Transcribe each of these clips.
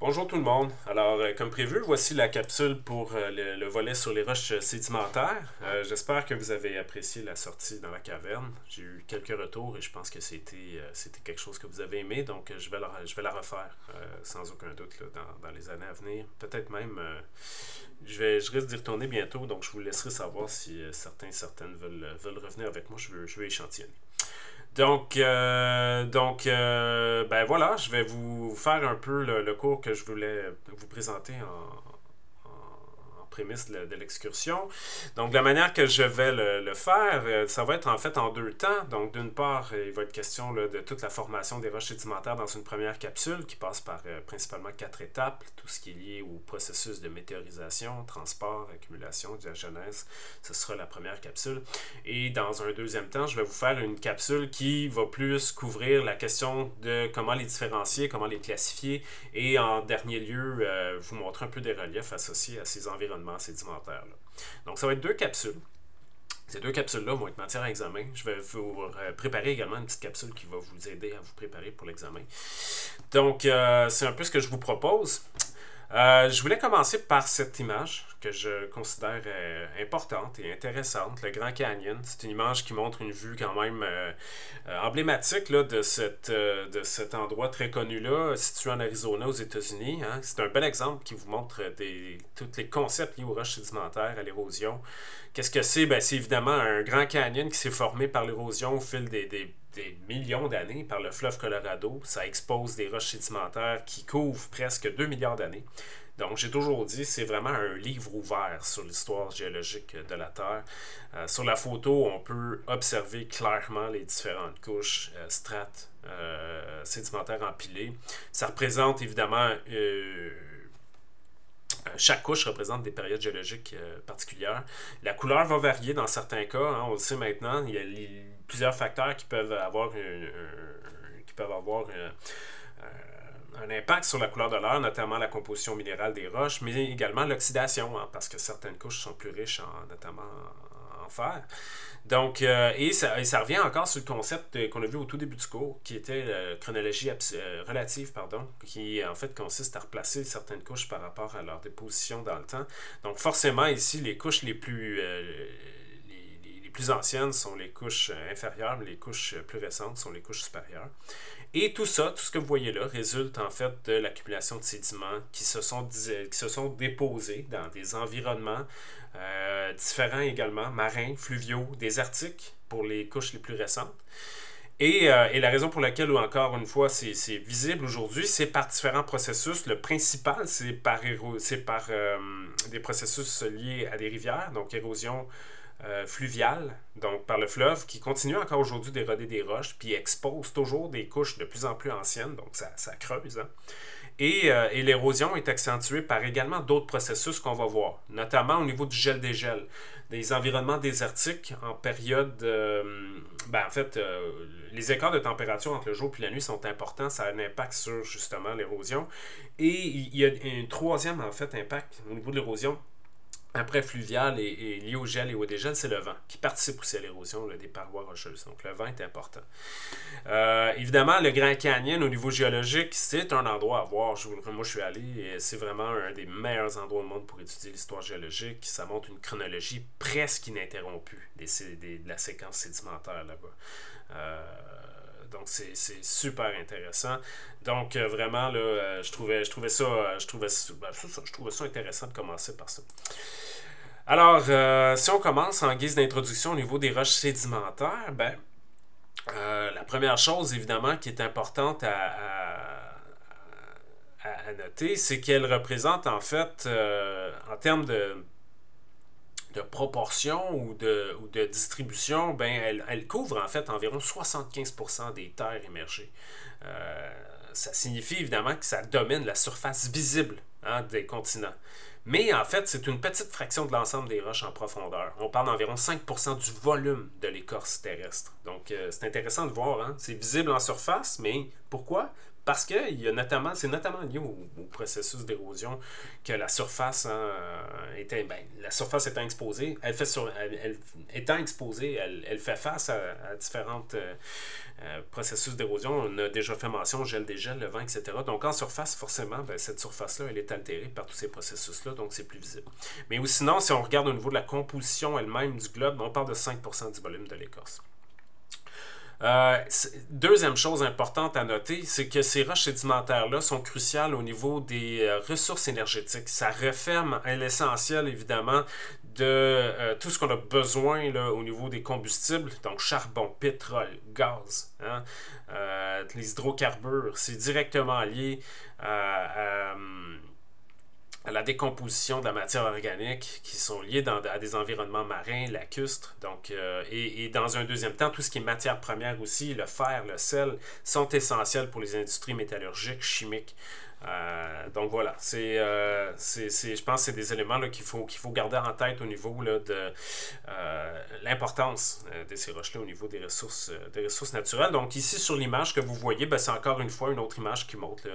Bonjour tout le monde. Alors, comme prévu, voici la capsule pour le volet sur les roches sédimentaires. J'espère que vous avez apprécié la sortie dans la caverne. J'ai eu quelques retours et je pense que c'était quelque chose que vous avez aimé, donc je vais la refaire sans aucun doute là, dans les années à venir. Peut-être même, je risque d'y retourner bientôt, donc je vous laisserai savoir si certaines veulent revenir avec moi. Je veux échantillonner. Ben voilà, je vais vous faire un peu le cours que je voulais vous présenter en prémisse de l'excursion. Donc, la manière que je vais le faire, ça va être en fait en deux temps. Donc, d'une part, il va être question là, de toute la formation des roches sédimentaires dans une première capsule qui passe par principalement 4 étapes. Tout ce qui est lié au processus de météorisation, transport, accumulation, diagenèse. Ce sera la première capsule. Et dans un deuxième temps, je vais vous faire une capsule qui va plus couvrir la question de comment les différencier, comment les classifier et en dernier lieu, vous montrer un peu des reliefs associés à ces environnements sédimentaires-là. Donc, ça va être deux capsules. Ces deux capsules-là vont être matière à examen. Je vais vous préparer également une petite capsule qui va vous aider à vous préparer pour l'examen. Donc, c'est un peu ce que je vous propose. Je voulais commencer par cette image que je considère importante et intéressante, le Grand Canyon. C'est une image qui montre une vue quand même emblématique là, de cet endroit très connu-là, situé en Arizona aux États-Unis. Hein. C'est un bel exemple qui vous montre tous les concepts liés aux roches sédimentaires, à l'érosion. Qu'est-ce que c'est? Ben, c'est évidemment un Grand Canyon qui s'est formé par l'érosion au fil des millions d'années par le fleuve Colorado. Ça expose des roches sédimentaires qui couvrent presque 2 milliards d'années. Donc, j'ai toujours dit, c'est vraiment un livre ouvert sur l'histoire géologique de la Terre. Sur la photo, on peut observer clairement les différentes couches, strates sédimentaires empilées. Ça représente évidemment... chaque couche représente des périodes géologiques particulières. La couleur va varier dans certains cas, hein, on le sait maintenant. Il y a plusieurs facteurs qui peuvent avoir un impact sur la couleur de l'air, notamment la composition minérale des roches, mais également l'oxydation, hein, parce que certaines couches sont plus riches notamment en fer. Donc, et ça revient encore sur le concept qu'on a vu au tout début du cours, qui était la chronologie relative, qui en fait consiste à replacer certaines couches par rapport à leur déposition dans le temps. Donc, forcément, ici, les couches les plus anciennes sont les couches inférieures, mais les couches plus récentes sont les couches supérieures. Et tout ça, tout ce que vous voyez là, résulte en fait de l'accumulation de sédiments qui se sont déposés dans des environnements différents également, marins, fluviaux, désertiques pour les couches les plus récentes. Et la raison pour laquelle, encore une fois, c'est visible aujourd'hui, c'est par différents processus. Le principal, c'est par des processus liés à des rivières, donc érosion fluviale, donc par le fleuve, qui continue encore aujourd'hui d'éroder des roches, puis expose toujours des couches de plus en plus anciennes, donc ça creuse. Hein. Et l'érosion est accentuée par également d'autres processus qu'on va voir, notamment au niveau du gel-dégel. Des environnements désertiques en période... les écarts de température entre le jour et la nuit sont importants, ça a un impact sur justement l'érosion. Et il y a un troisième en fait impact au niveau de l'érosion, après fluvial et lié au gel et au dégel, c'est le vent qui participe aussi à l'érosion des parois rocheuses. Donc le vent est important. Évidemment, le Grand Canyon au niveau géologique, c'est un endroit à voir. Moi, je suis allé et c'est vraiment un des meilleurs endroits au monde pour étudier l'histoire géologique. Ça montre une chronologie presque ininterrompue de la séquence sédimentaire là-bas. Donc c'est super intéressant. Donc vraiment là, je trouvais ça intéressant de commencer par ça. Alors, si on commence en guise d'introduction au niveau des roches sédimentaires, la première chose évidemment qui est importante à noter, c'est qu'elle représente en fait, en termes de proportion ou de distribution, elle couvre en fait environ 75% des terres émergées. Ça signifie évidemment que ça domine la surface visible des continents. Mais en fait, c'est une petite fraction de l'ensemble des roches en profondeur. On parle d'environ 5% du volume de l'écorce terrestre. Donc, c'est intéressant de voir. Hein? C'est visible en surface, mais pourquoi? parce que c'est notamment lié au processus d'érosion que la surface la surface étant exposée, étant exposée, elle fait face à différents processus d'érosion. On a déjà fait mention, gel, dégel, le vent, etc. Donc en surface, forcément, cette surface-là, elle est altérée par tous ces processus-là, donc c'est plus visible. Mais sinon, si on regarde au niveau de la composition elle-même du globe, on parle de 5% du volume de l'écorce. Deuxième chose importante à noter, c'est que ces roches sédimentaires-là sont cruciales au niveau des ressources énergétiques. Ça referme à l'essentiel, évidemment, de tout ce qu'on a besoin là, au niveau des combustibles, donc charbon, pétrole, gaz, hein, les hydrocarbures. C'est directement lié à la décomposition de la matière organique qui sont liées à des environnements marins, lacustres. Donc, et dans un deuxième temps, tout ce qui est matière première aussi, le fer, le sel, sont essentiels pour les industries métallurgiques, chimiques. Donc voilà, je pense que c'est des éléments qu'il faut garder en tête au niveau là, de l'importance de ces roches-là au niveau des ressources naturelles. Donc ici sur l'image que vous voyez, c'est encore une fois une autre image qui montre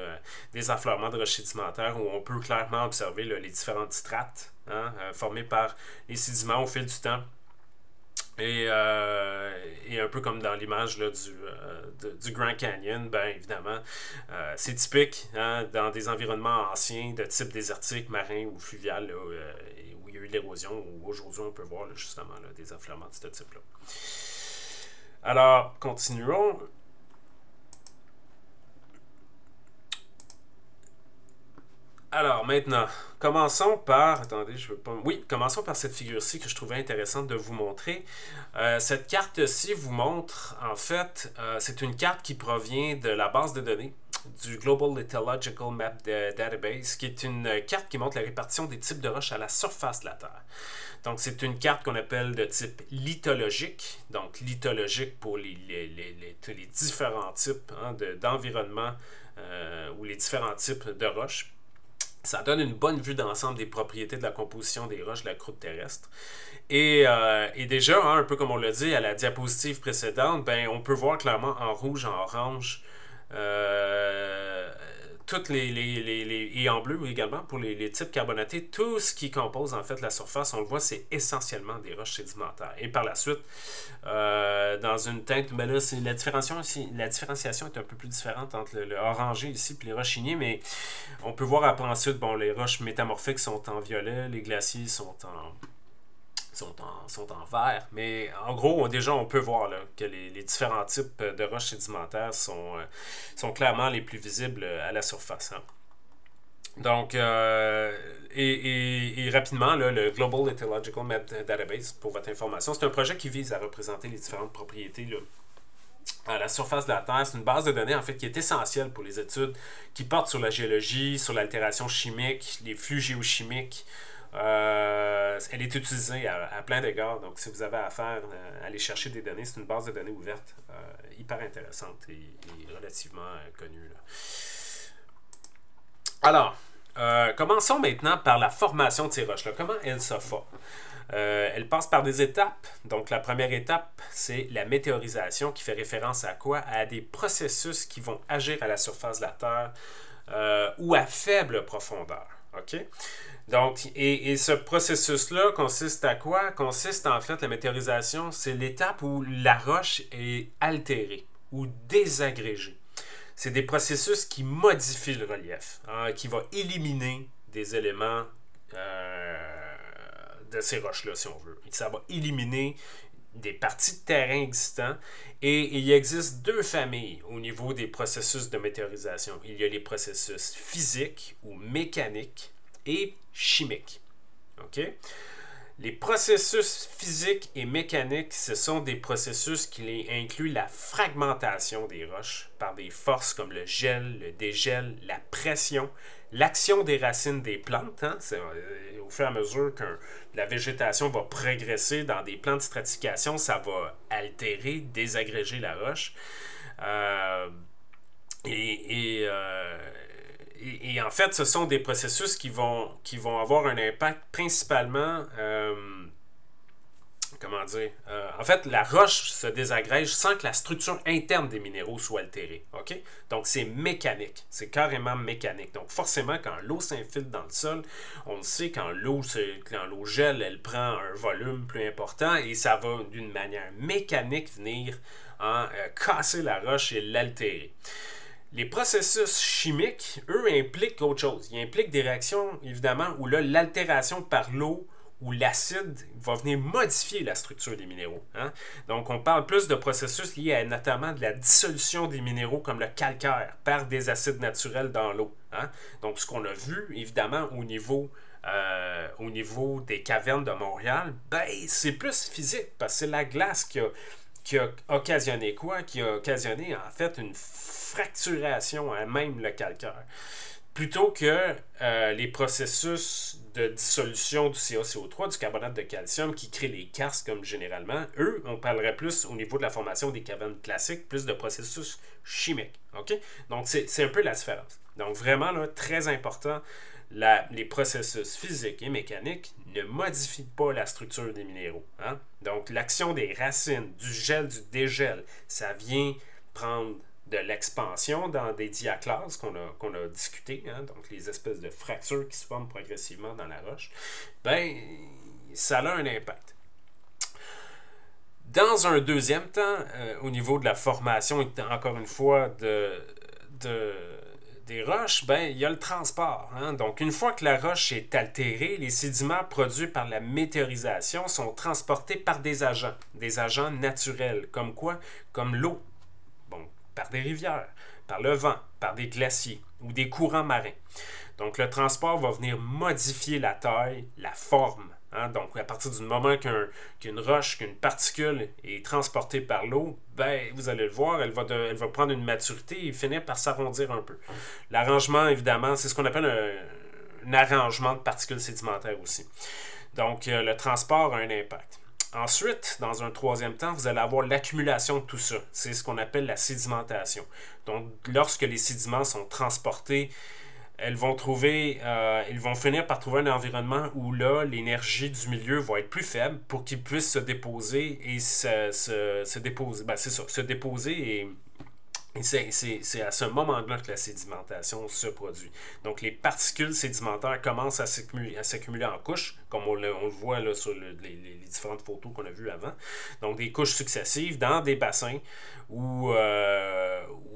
des affleurements de roches sédimentaires où on peut clairement observer les différentes strates formées par les sédiments au fil du temps. Et un peu comme dans l'image du Grand Canyon, évidemment, c'est typique dans des environnements anciens de type désertique, marin ou fluvial, là, où il y a eu l'érosion, où aujourd'hui on peut voir justement des affleurements de ce type-là. Alors, continuons. Alors maintenant, commençons par... Attendez, je veux pas... Oui, commençons par cette figure-ci que je trouvais intéressante de vous montrer. Cette carte-ci vous montre, en fait, c'est une carte qui provient de la base de données du Global Lithological Map Database, qui est une carte qui montre la répartition des types de roches à la surface de la Terre. Donc, c'est une carte qu'on appelle de type lithologique. Donc, lithologique pour les différents types d'environnement ou les différents types de roches. Ça donne une bonne vue d'ensemble des propriétés de la composition des roches de la croûte terrestre. Et déjà, un peu comme on l'a dit à la diapositive précédente, on peut voir clairement en rouge, en orange, toutes et en bleu également pour les types carbonatés, tout ce qui compose en fait la surface, on le voit, c'est essentiellement des roches sédimentaires. Et par la suite, dans une teinte, là, la différenciation est un peu plus différente entre le orangé ici et les roches ignées, mais on peut voir après ensuite, les roches métamorphiques sont en violet, les glaciers sont en vert, mais en gros, déjà, on peut voir là, que les différents types de roches sédimentaires sont clairement les plus visibles à la surface. Donc, et rapidement, là, le Global Lithological Map Database, pour votre information, c'est un projet qui vise à représenter les différentes propriétés là, à la surface de la Terre. C'est une base de données en fait qui est essentielle pour les études qui portent sur la géologie, sur l'altération chimique, les flux géochimiques. Elle est utilisée à plein d'égards, donc si vous avez affaire à aller chercher des données, c'est une base de données ouverte, hyper intéressante et relativement connue. Là. Alors, commençons maintenant par la formation de ces roches-là. Comment elles se forment? Elle passe par des étapes. Donc, la première étape, c'est la météorisation qui fait référence à quoi? À des processus qui vont agir à la surface de la Terre ou à faible profondeur. OK? Donc, et ce processus-là consiste à quoi? Consiste en fait, la météorisation, c'est l'étape où la roche est altérée ou désagrégée. C'est des processus qui modifient le relief, qui vont éliminer des éléments de ces roches-là, si on veut. Ça va éliminer des parties de terrain existants. Et il existe deux familles au niveau des processus de météorisation. Il y a les processus physiques ou mécaniques et chimiques. OK? Les processus physiques et mécaniques, ce sont des processus qui incluent la fragmentation des roches par des forces comme le gel, le dégel, la pression, l'action des racines des plantes. Au fur et à mesure que la végétation va progresser dans des plans de stratification, ça va altérer, désagréger la roche. Et en fait, ce sont des processus qui vont avoir un impact principalement comment dire, en fait, la roche se désagrège sans que la structure interne des minéraux soit altérée. OK? Donc, c'est mécanique. C'est carrément mécanique. Donc, forcément, quand l'eau s'infiltre dans le sol, on le sait, quand l'eau gèle, elle prend un volume plus important et ça va d'une manière mécanique venir casser la roche et l'altérer. Les processus chimiques, eux, impliquent autre chose. Ils impliquent des réactions, évidemment, où là, l'altération par l'eau où l'acide va venir modifier la structure des minéraux. Hein? Donc, on parle plus de processus liés à notamment de la dissolution des minéraux comme le calcaire par des acides naturels dans l'eau. Hein? Donc, ce qu'on a vu, évidemment, au niveau des cavernes de Montréal, ben, c'est plus physique parce que c'est la glace qui a occasionné quoi? Qui a occasionné, en fait, une fracturation à même le calcaire. Plutôt que les processus de dissolution du CaCO3, du carbonate de calcium, qui créent les karstes comme généralement, eux, on parlerait plus au niveau de la formation des cavernes classiques, plus de processus chimiques. Okay? Donc, c'est un peu la différence. Donc, vraiment, là, très important, les processus physiques et mécaniques ne modifient pas la structure des minéraux. Hein? Donc, l'action des racines, du gel, du dégel, ça vient prendre de l'expansion dans des diaclases qu'on a discuté, hein, donc les espèces de fractures qui se forment progressivement dans la roche, ben, ça a un impact. Dans un deuxième temps, au niveau de la formation, encore une fois, des roches, ben, il y a le transport. Hein? Donc, une fois que la roche est altérée, les sédiments produits par la météorisation sont transportés par des agents naturels, comme quoi? Comme l'eau. Bon, par des rivières, par le vent, par des glaciers ou des courants marins. Donc, le transport va venir modifier la taille, la forme. Hein? Donc, à partir du moment qu'une roche, qu'une particule est transportée par l'eau, ben, vous allez le voir, elle va prendre une maturité et finir par s'arrondir un peu. L'arrangement, évidemment, c'est ce qu'on appelle un arrangement de particules sédimentaires aussi. Donc, le transport a un impact. Ensuite, dans un troisième temps, vous allez avoir l'accumulation de tout ça. C'est ce qu'on appelle la sédimentation. Donc, lorsque les sédiments sont transportés, ils vont finir par trouver un environnement où là, l'énergie du milieu va être plus faible pour qu'ils puissent se déposer et se déposer. Ben, c'est ça, se déposer et c'est à ce moment-là que la sédimentation se produit. Donc, les particules sédimentaires commencent à s'accumuler en couches, comme on le voit là, sur les différentes photos qu'on a vues avant. Donc, des couches successives dans des bassins ou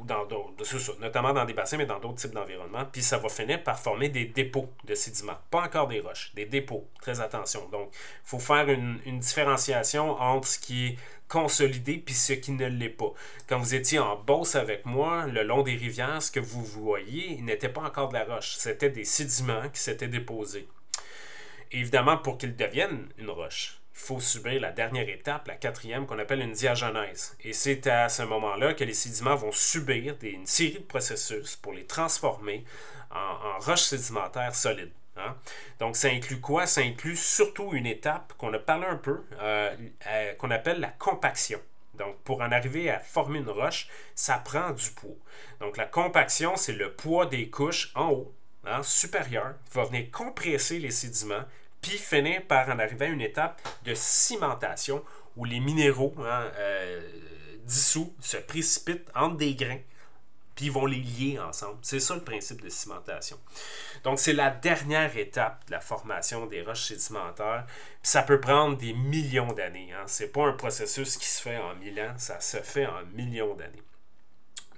dans d'autres, c'est ça, notamment dans des bassins, mais dans d'autres types d'environnements. Puis, ça va finir par former des dépôts de sédiments. Pas encore des roches, des dépôts. Très attention. Donc, il faut faire une différenciation entre ce qui est consolidé puis ce qui ne l'est pas. Quand vous étiez en Beauce avec moi, le long des rivières, ce que vous voyez n'était pas encore de la roche. C'était des sédiments qui s'étaient déposés. Et évidemment, pour qu'ils deviennent une roche, il faut subir la dernière étape, la quatrième, qu'on appelle une diagenèse. Et c'est à ce moment-là que les sédiments vont subir une série de processus pour les transformer en roches sédimentaires solides. Hein? Donc, ça inclut quoi? Ça inclut surtout une étape qu'on a parlé un peu, qu'on appelle la compaction. Donc, pour en arriver à former une roche, ça prend du poids. Donc, la compaction, c'est le poids des couches en haut, hein, supérieur, qui va venir compresser les sédiments, puis finir par en arriver à une étape de cimentation où les minéraux dissous se précipitent entre des grains, puis ils vont les lier ensemble. C'est ça le principe de cimentation. Donc, c'est la dernière étape de la formation des roches sédimentaires. Puis ça peut prendre des millions d'années. Hein. C'est pas un processus qui se fait en 1000 ans, ça se fait en millions d'années.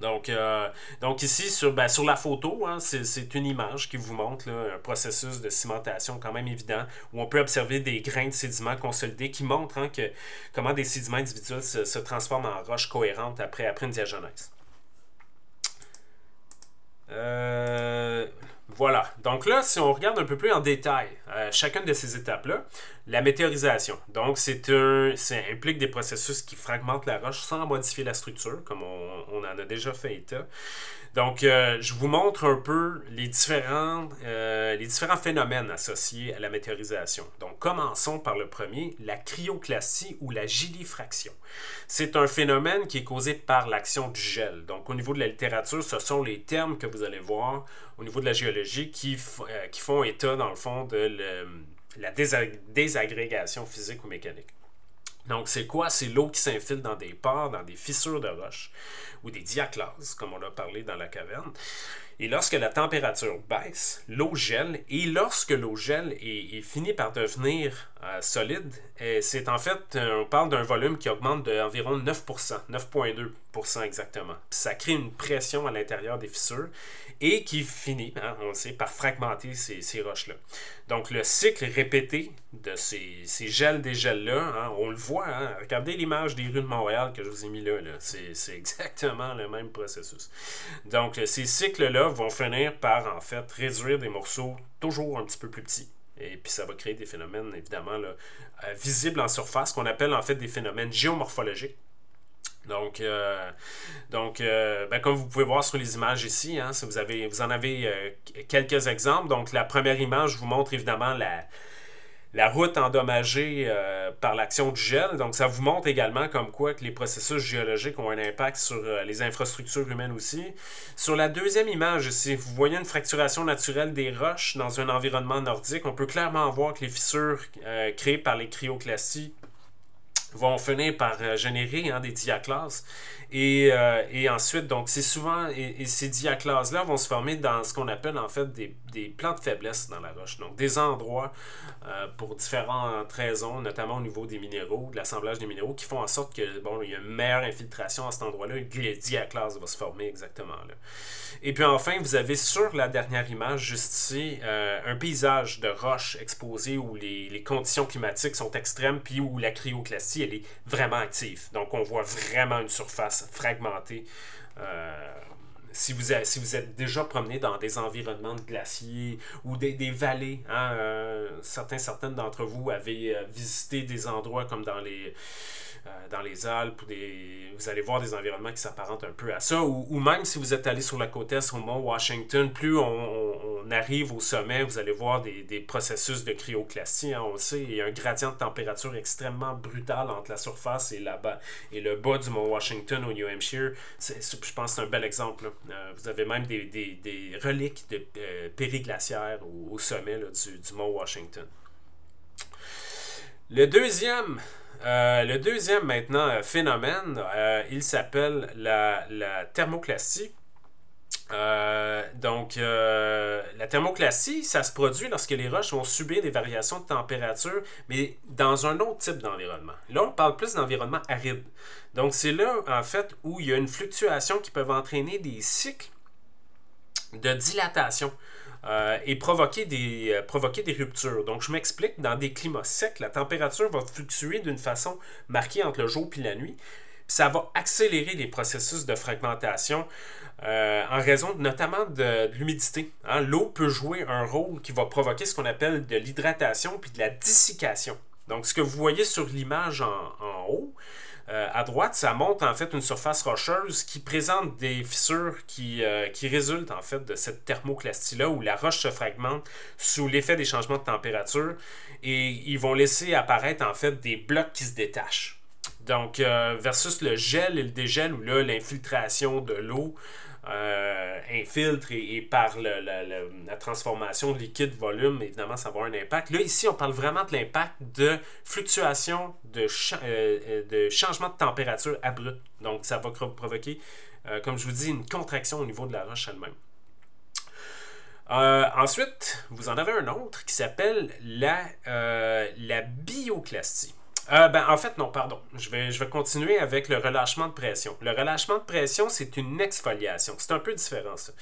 Donc ici, sur la photo, hein, c'est une image qui vous montre là, un processus de cimentation quand même évident, où on peut observer des grains de sédiments consolidés qui montrent hein, comment des sédiments individuels se transforment en roches cohérentes après une diagenèse. Voilà. Donc là, si on regarde un peu plus en détail chacune de ces étapes-là, la météorisation. Donc, ça implique des processus qui fragmentent la roche sans modifier la structure, comme on en a déjà fait état. Donc, je vous montre un peu les différents phénomènes associés à la météorisation. Donc, commençons par le premier, la cryoclastie ou la gélifraction. C'est un phénomène qui est causé par l'action du gel. Donc, au niveau de la littérature, ce sont les termes que vous allez voir au niveau de la géologie qui font état, dans le fond, de la désagrégation physique ou mécanique. Donc, c'est quoi? C'est l'eau qui s'infiltre dans des pores, dans des fissures de roche, ou des diaclases, comme on a parlé dans la caverne. Et lorsque la température baisse, l'eau gèle, et lorsque l'eau gèle et finit par devenir solide, c'est en fait, on parle d'un volume qui augmente d'environ 9%, 9,2% exactement. Puis ça crée une pression à l'intérieur des fissures et qui finit, hein, on le sait, par fragmenter ces roches-là. Donc le cycle répété de ces gels-dégels-là, hein, on le voit, hein, regardez l'image des rues de Montréal que je vous ai mis là, c'est exactement le même processus. Donc ces cycles-là vont finir par en fait réduire des morceaux toujours un petit peu plus petits. Et puis ça va créer des phénomènes évidemment là, visibles en surface, qu'on appelle en fait des phénomènes géomorphologiques. Donc, comme vous pouvez voir sur les images ici, hein, si vous en avez quelques exemples. Donc la première image vous montre évidemment la route endommagée par l'action du gel. Donc, ça vous montre également comme quoi que les processus géologiques ont un impact sur les infrastructures humaines aussi. Sur la deuxième image ici, vous voyez une fracturation naturelle des roches dans un environnement nordique. On peut clairement voir que les fissures créées par les cryoclasties vont finir par générer des diaclases. Et ensuite, donc, c'est souvent, et ces diaclases-là vont se former dans ce qu'on appelle en fait des plans de faiblesse dans la roche. Donc, des endroits pour différentes raisons, notamment au niveau des minéraux, de l'assemblage des minéraux, qui font en sorte que, bon, il y a une meilleure infiltration à cet endroit-là et que les diaclases vont se former exactement là. Et puis enfin, vous avez sur la dernière image, juste ici, un paysage de roches exposées où les conditions climatiques sont extrêmes, puis où la cryoclastie, elle est vraiment active. Donc, on voit vraiment une surface fragmentée. Si vous êtes déjà promené dans des environnements de glaciers ou des vallées, hein, certaines d'entre vous avaient visité des endroits comme dans les Alpes, vous allez voir des environnements qui s'apparentent un peu à ça, ou même si vous êtes allé sur la côte est au mont Washington, plus on arrive au sommet, vous allez voir des processus de cryoclastie, hein, on le sait, il y a un gradient de température extrêmement brutal entre la surface et le bas du mont Washington au New Hampshire. Je pense que c'est un bel exemple. Vous avez même des reliques de périglaciaires au sommet là, du mont Washington. Le deuxième maintenant phénomène, il s'appelle la thermoclastie. La thermoclastie, ça se produit lorsque les roches vont subir des variations de température, mais dans un autre type d'environnement. Là, on parle plus d'environnement aride. Donc, c'est là, en fait, où il y a une fluctuation qui peut entraîner des cycles de dilatation. Et provoquer des ruptures. Donc, je m'explique, dans des climats secs, la température va fluctuer d'une façon marquée entre le jour et la nuit. Ça va accélérer les processus de fragmentation en raison notamment de l'humidité. Hein? L'eau peut jouer un rôle qui va provoquer ce qu'on appelle de l'hydratation puis de la dessiccation. Donc, ce que vous voyez sur l'image en haut, à droite, ça montre en fait une surface rocheuse qui présente des fissures qui résultent en fait de cette thermoclastie-là où la roche se fragmente sous l'effet des changements de température et ils vont laisser apparaître en fait des blocs qui se détachent. Donc, versus le gel et le dégel où là, l'infiltration de l'eau infiltre et par la transformation de liquide-volume, évidemment, ça va avoir un impact. Là, ici, on parle vraiment de l'impact de fluctuation, de changement de température abrupt. Donc, ça va provoquer, comme je vous dis, une contraction au niveau de la roche elle-même. Ensuite, vous en avez un autre qui s'appelle la bioclastie. En fait, non, pardon. Je vais continuer avec le relâchement de pression. Le relâchement de pression, c'est une exfoliation. C'est un peu différent, ça.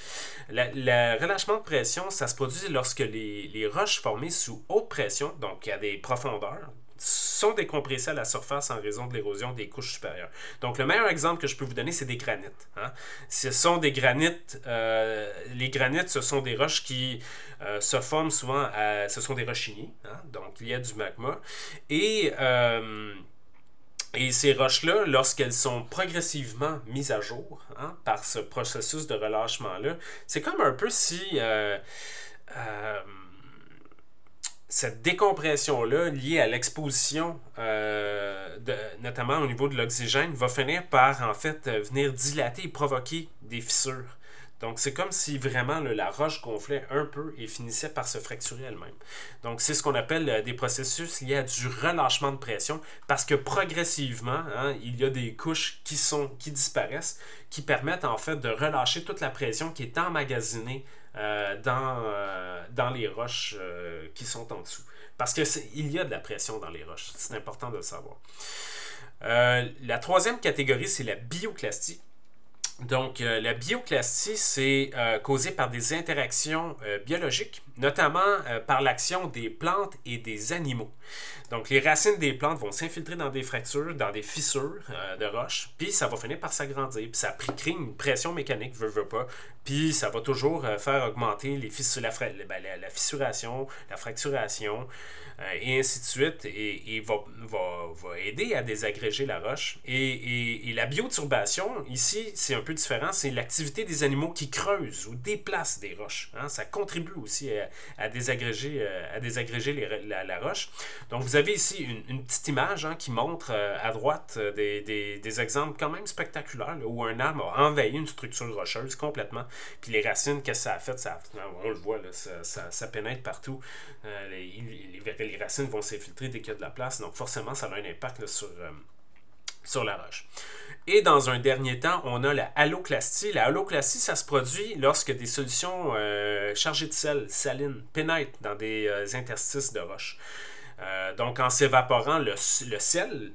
Le relâchement de pression, ça se produit lorsque les roches formées sous haute pression, donc à des profondeurs, sont décompressées à la surface en raison de l'érosion des couches supérieures. Donc, le meilleur exemple que je peux vous donner, c'est des granites. Hein? Ce sont des granites. Les granites, ce sont des roches qui se forment souvent ce sont des roches ignées. Hein? Donc, il y a du magma. Et ces roches-là, lorsqu'elles sont progressivement mises à jour par ce processus de relâchement-là, c'est comme un peu si cette décompression-là, liée à l'exposition, notamment au niveau de l'oxygène, va finir par, en fait, venir dilater et provoquer des fissures. Donc, c'est comme si vraiment là, la roche gonflait un peu et finissait par se fracturer elle-même. Donc, c'est ce qu'on appelle des processus liés à du relâchement de pression parce que progressivement, hein, il y a des couches qui disparaissent, qui permettent en fait de relâcher toute la pression qui est emmagasinée dans les roches qui sont en dessous. Parce qu'il y a de la pression dans les roches. C'est important de le savoir. La troisième catégorie, c'est la bioclastie. Donc, la bioclastie, c'est causé par des interactions biologiques, notamment par l'action des plantes et des animaux. Donc, les racines des plantes vont s'infiltrer dans des fractures, dans des fissures de roches, puis ça va finir par s'agrandir, puis ça crée une pression mécanique, veut pas, puis ça va toujours faire augmenter la fissuration, la fracturation, et ainsi de suite, et va aider à désagréger la roche. Et la bioturbation, ici, c'est un peu différent, c'est l'activité des animaux qui creusent ou déplacent des roches. Hein? Ça contribue aussi à désagréger la roche. Donc, vous avez ici une petite image hein, qui montre à droite des exemples quand même spectaculaires, là, où un arbre a envahi une structure rocheuse complètement, puis les racines, qu'est-ce que ça a fait? On le voit, là, ça pénètre partout. Les racines vont s'infiltrer dès qu'il y a de la place, donc forcément, ça a un impact là, sur la roche. Et dans un dernier temps, on a la haloclastie. La haloclastie, ça se produit lorsque des solutions chargées de sel, salines, pénètrent dans des interstices de roche. Donc, en s'évaporant, le sel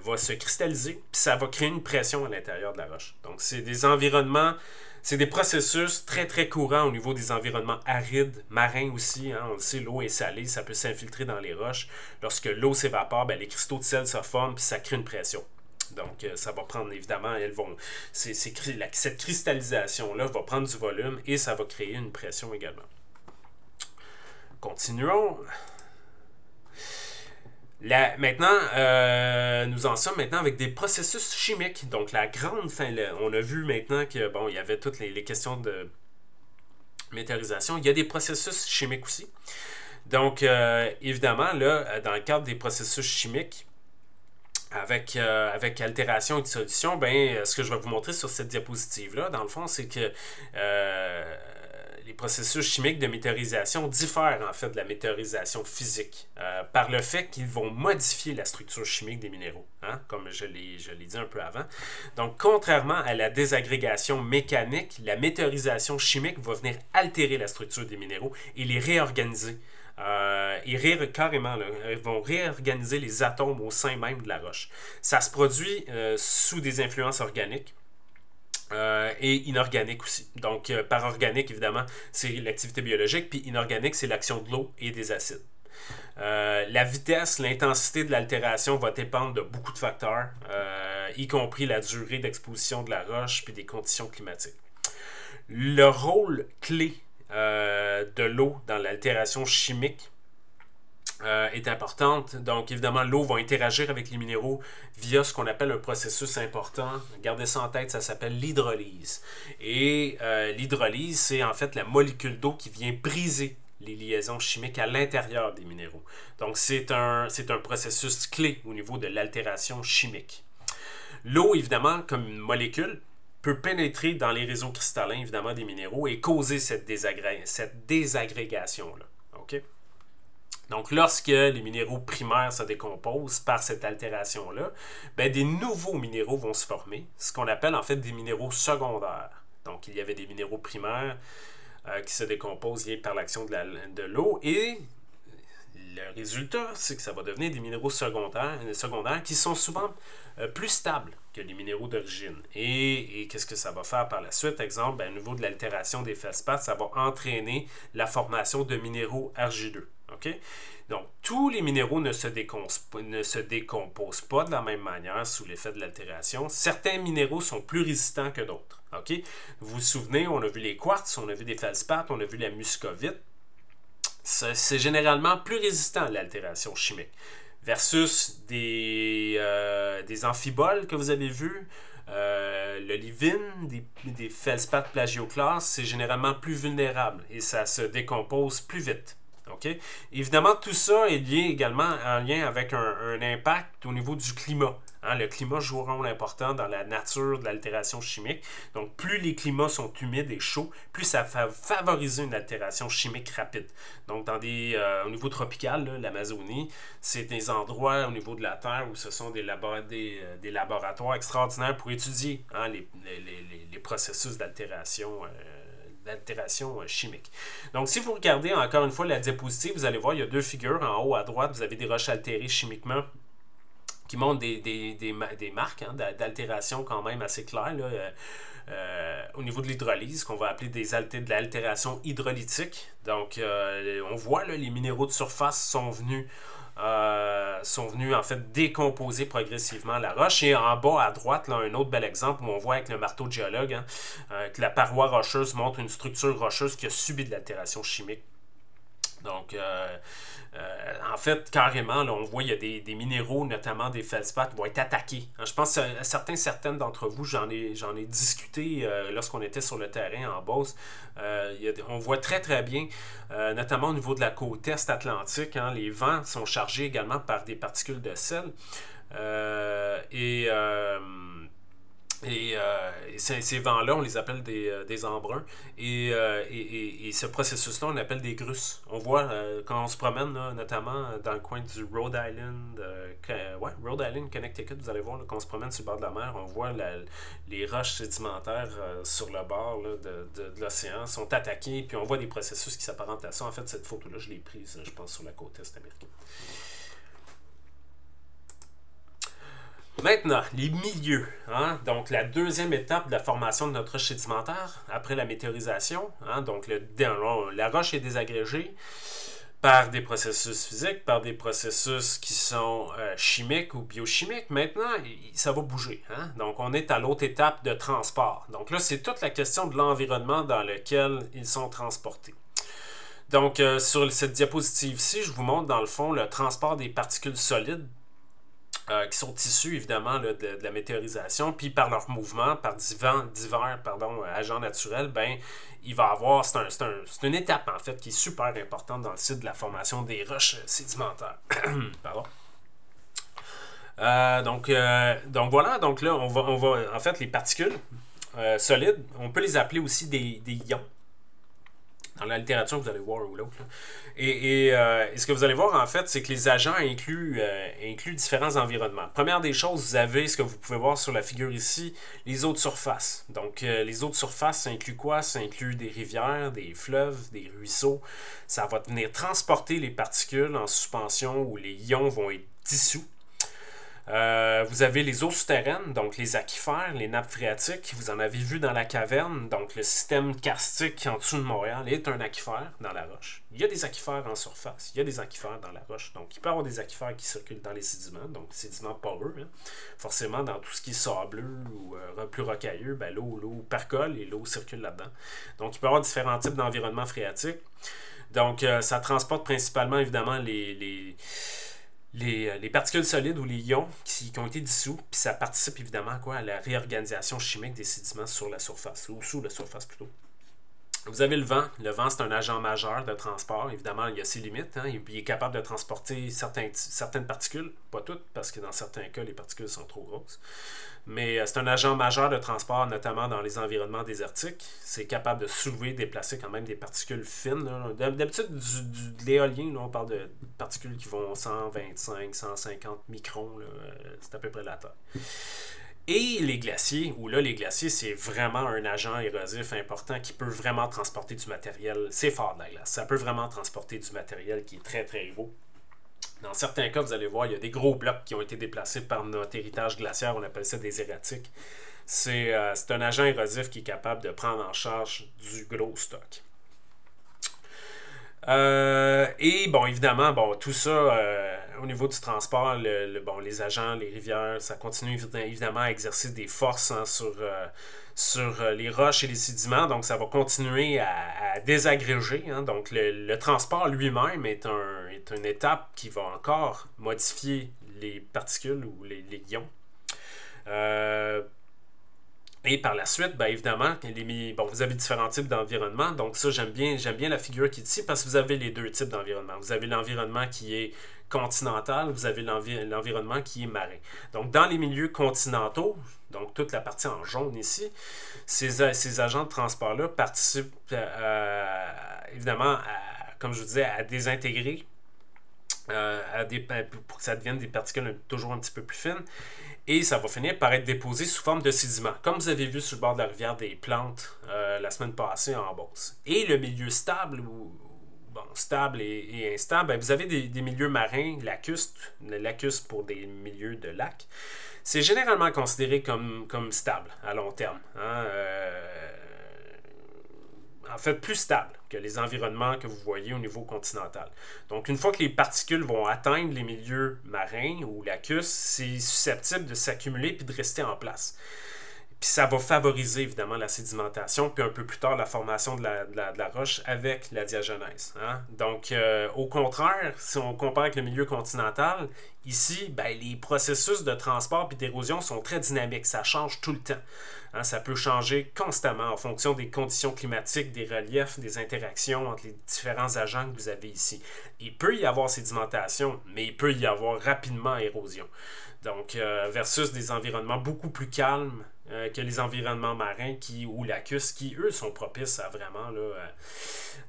va se cristalliser, puis ça va créer une pression à l'intérieur de la roche. Donc, c'est des environnements, c'est des processus très, très courants au niveau des environnements arides, marins aussi. Hein, on le sait, l'eau est salée, ça peut s'infiltrer dans les roches. Lorsque l'eau s'évapore, ben, les cristaux de sel se forment, puis ça crée une pression. Donc, ça va prendre, évidemment, cette cristallisation-là va prendre du volume et ça va créer une pression également. Continuons. Maintenant, nous en sommes maintenant avec des processus chimiques. Donc, la grande fin, on a vu maintenant que bon, il y avait toutes les questions de météorisation. Il y a des processus chimiques aussi. Donc, évidemment, là, dans le cadre des processus chimiques, avec altération et dissolution, ben, ce que je vais vous montrer sur cette diapositive-là, dans le fond, c'est que les processus chimiques de météorisation diffèrent en fait de la météorisation physique par le fait qu'ils vont modifier la structure chimique des minéraux, hein, comme je l'ai dit un peu avant. Donc, contrairement à la désagrégation mécanique, la météorisation chimique va venir altérer la structure des minéraux et les réorganiser. Carrément, là, ils vont réorganiser les atomes au sein même de la roche. Ça se produit sous des influences organiques. Et inorganique aussi. Donc, par organique, évidemment, c'est l'activité biologique, puis inorganique, c'est l'action de l'eau et des acides. La vitesse, l'intensité de l'altération va dépendre de beaucoup de facteurs, y compris la durée d'exposition de la roche, puis des conditions climatiques. Le rôle clé de l'eau dans l'altération chimique est importante. Donc, évidemment, l'eau va interagir avec les minéraux via ce qu'on appelle un processus important. Gardez ça en tête, ça s'appelle l'hydrolyse. Et l'hydrolyse, c'est en fait la molécule d'eau qui vient briser les liaisons chimiques à l'intérieur des minéraux. Donc, c'est un processus clé au niveau de l'altération chimique. L'eau, évidemment, comme une molécule, peut pénétrer dans les réseaux cristallins, évidemment, des minéraux et causer cette désagrégation-là. OK? Donc, lorsque les minéraux primaires se décomposent par cette altération-là, ben, des nouveaux minéraux vont se former, ce qu'on appelle en fait des minéraux secondaires. Donc, il y avait des minéraux primaires qui se décomposent par l'action de l'eau et le résultat, c'est que ça va devenir des minéraux secondaires qui sont souvent plus stables que les minéraux d'origine. Et qu'est-ce que ça va faire par la suite? Exemple, ben, au niveau de l'altération des feldspaths, ça va entraîner la formation de minéraux argileux. Okay? Donc, tous les minéraux ne se décomposent pas de la même manière sous l'effet de l'altération. Certains minéraux sont plus résistants que d'autres. Okay? Vous vous souvenez, on a vu les quartz, on a vu des feldspaths, on a vu la muscovite. C'est généralement plus résistant à l'altération chimique. Versus des amphiboles que vous avez vus, l'olivine, des feldspaths plagioclases, c'est généralement plus vulnérable et ça se décompose plus vite. Okay? Évidemment, tout ça est lié également en lien avec un impact au niveau du climat. Hein, le climat joue un rôle important dans la nature de l'altération chimique. Donc, plus les climats sont humides et chauds, plus ça va favoriser une altération chimique rapide. Donc, au niveau tropical, l'Amazonie, c'est des endroits au niveau de la Terre où ce sont des laboratoires extraordinaires pour étudier les processus d'altération chimique. Donc, si vous regardez encore une fois la diapositive, vous allez voir, il y a deux figures. En haut à droite, vous avez des roches altérées chimiquement qui montrent des marques d'altération quand même assez claires là, au niveau de l'hydrolyse, qu'on va appeler de l'altération hydrolytique. Donc, on voit là, les minéraux de surface sont venus en fait décomposer progressivement la roche. Et en bas à droite, là, un autre bel exemple où on voit avec le marteau de géologue que la paroi rocheuse montre une structure rocheuse qui a subi de l'altération chimique. Donc, en fait, carrément, là, on voit qu'il y a des minéraux, notamment des feldspaths, qui vont être attaqués. Je pense que certaines d'entre vous, j'en ai discuté lorsqu'on était sur le terrain en Beauce. On voit très très bien, notamment au niveau de la côte est atlantique, les vents sont chargés également par des particules de sel. Ces vents-là, on les appelle des embruns. Et ce processus-là, on l'appelle des grusses. On voit quand on se promène, là, notamment dans le coin du Rhode Island, Rhode Island, Connecticut, vous allez voir, là, quand on se promène sur le bord de la mer, on voit les roches sédimentaires sur le bord là, de l'océan sont attaquées, puis on voit des processus qui s'apparentent à ça. En fait, cette photo-là, je l'ai prise, je pense, sur la côte est américaine. Maintenant, les milieux. Donc, la deuxième étape de la formation de notre roche sédimentaire, après la météorisation. Donc, la roche est désagrégée par des processus physiques, par des processus qui sont chimiques ou biochimiques. Maintenant, ça va bouger. Donc, on est à l'autre étape de transport. Donc là, c'est toute la question de l'environnement dans lequel ils sont transportés. Donc, sur cette diapositive-ci, je vous montre dans le fond le transport des particules solides qui sont issus évidemment là, de la météorisation, puis par leur mouvement, par divers agents naturels, il va avoir, c'est une étape en fait qui est super importante dans le cycle de la formation des roches sédimentaires. Pardon. Donc voilà, donc là on va en fait les particules solides, on peut les appeler aussi des ions. Dans la littérature, vous allez voir ou l'autre. Et ce que vous allez voir, en fait, c'est que les agents incluent différents environnements. Première des choses, vous avez ce que vous pouvez voir sur la figure ici, les eaux de surface. Donc, les eaux de surface, ça inclut quoi? Ça inclut des rivières, des fleuves, des ruisseaux. Ça va venir transporter les particules en suspension où les ions vont être dissous. Vous avez les eaux souterraines, donc les aquifères, les nappes phréatiques. Vous en avez vu dans la caverne. Donc le système karstique en dessous de Montréal est un aquifère dans la roche. Il y a des aquifères en surface, il y a des aquifères dans la roche. Donc il peut y avoir des aquifères qui circulent dans les sédiments, donc sédiments poreux. Forcément, dans tout ce qui est sableux ou plus rocailleux, l'eau percole et l'eau circule là-dedans. Donc il peut y avoir différents types d'environnements phréatiques. Donc ça transporte principalement évidemment les particules solides ou les ions qui ont été dissous, puis ça participe évidemment à la réorganisation chimique des sédiments sur la surface, ou sous la surface plutôt. Vous avez le vent. Le vent, c'est un agent majeur de transport. Évidemment, il y a ses limites. Il est capable de transporter certaines particules, pas toutes, parce que dans certains cas, les particules sont trop grosses. Mais c'est un agent majeur de transport, notamment dans les environnements désertiques. C'est capable de soulever, déplacer quand même des particules fines. D'habitude, de l'éolien, on parle de particules qui vont 125, 150 microns. C'est à peu près la taille. Et les glaciers, où là, les glaciers, c'est vraiment un agent érosif important qui peut vraiment transporter du matériel. C'est fort de la glace. Ça peut vraiment transporter du matériel qui est très, très gros. Dans certains cas, vous allez voir, il y a des gros blocs qui ont été déplacés par notre héritage glaciaire. On appelle ça des erratiques. C'est un agent érosif qui est capable de prendre en charge du gros stock. Et bon, évidemment, tout ça, au niveau du transport, les agents, les rivières, ça continue évidemment à exercer des forces sur les roches et les sédiments, donc ça va continuer à désagréger. Donc le transport lui-même est une étape qui va encore modifier les particules ou les ions. Et par la suite, bien évidemment, bon, vous avez différents types d'environnements. Donc ça, j'aime bien la figure qui est ici parce que vous avez les deux types d'environnement. Vous avez l'environnement qui est continental, vous avez l'environnement qui est marin. Donc dans les milieux continentaux, donc toute la partie en jaune ici, ces agents de transport-là participent évidemment, comme je vous disais, à désintégrer pour que ça devienne des particules toujours un petit peu plus fines. Et ça va finir par être déposé sous forme de sédiments, comme vous avez vu sur le bord de la rivière des Plantes la semaine passée en Beauce. Et le milieu stable, stable et instable, ben, vous avez des milieux marins lacustres pour des milieux de lac. C'est généralement considéré comme stable à long terme. En fait, plus stable que les environnements que vous voyez au niveau continental. Donc, une fois que les particules vont atteindre les milieux marins ou lacustres, c'est susceptible de s'accumuler puis de rester en place. Puis ça va favoriser évidemment la sédimentation, puis un peu plus tard la formation de la roche avec la diagenèse. Donc, au contraire, si on compare avec le milieu continental, ici, ben, les processus de transport et d'érosion sont très dynamiques. Ça change tout le temps. Ça peut changer constamment en fonction des conditions climatiques, des reliefs, des interactions entre les différents agents que vous avez ici. Il peut y avoir sédimentation, mais il peut y avoir rapidement érosion. Donc, versus des environnements beaucoup plus calmes que les environnements marins ou lacustres qui, eux, sont propices à vraiment là,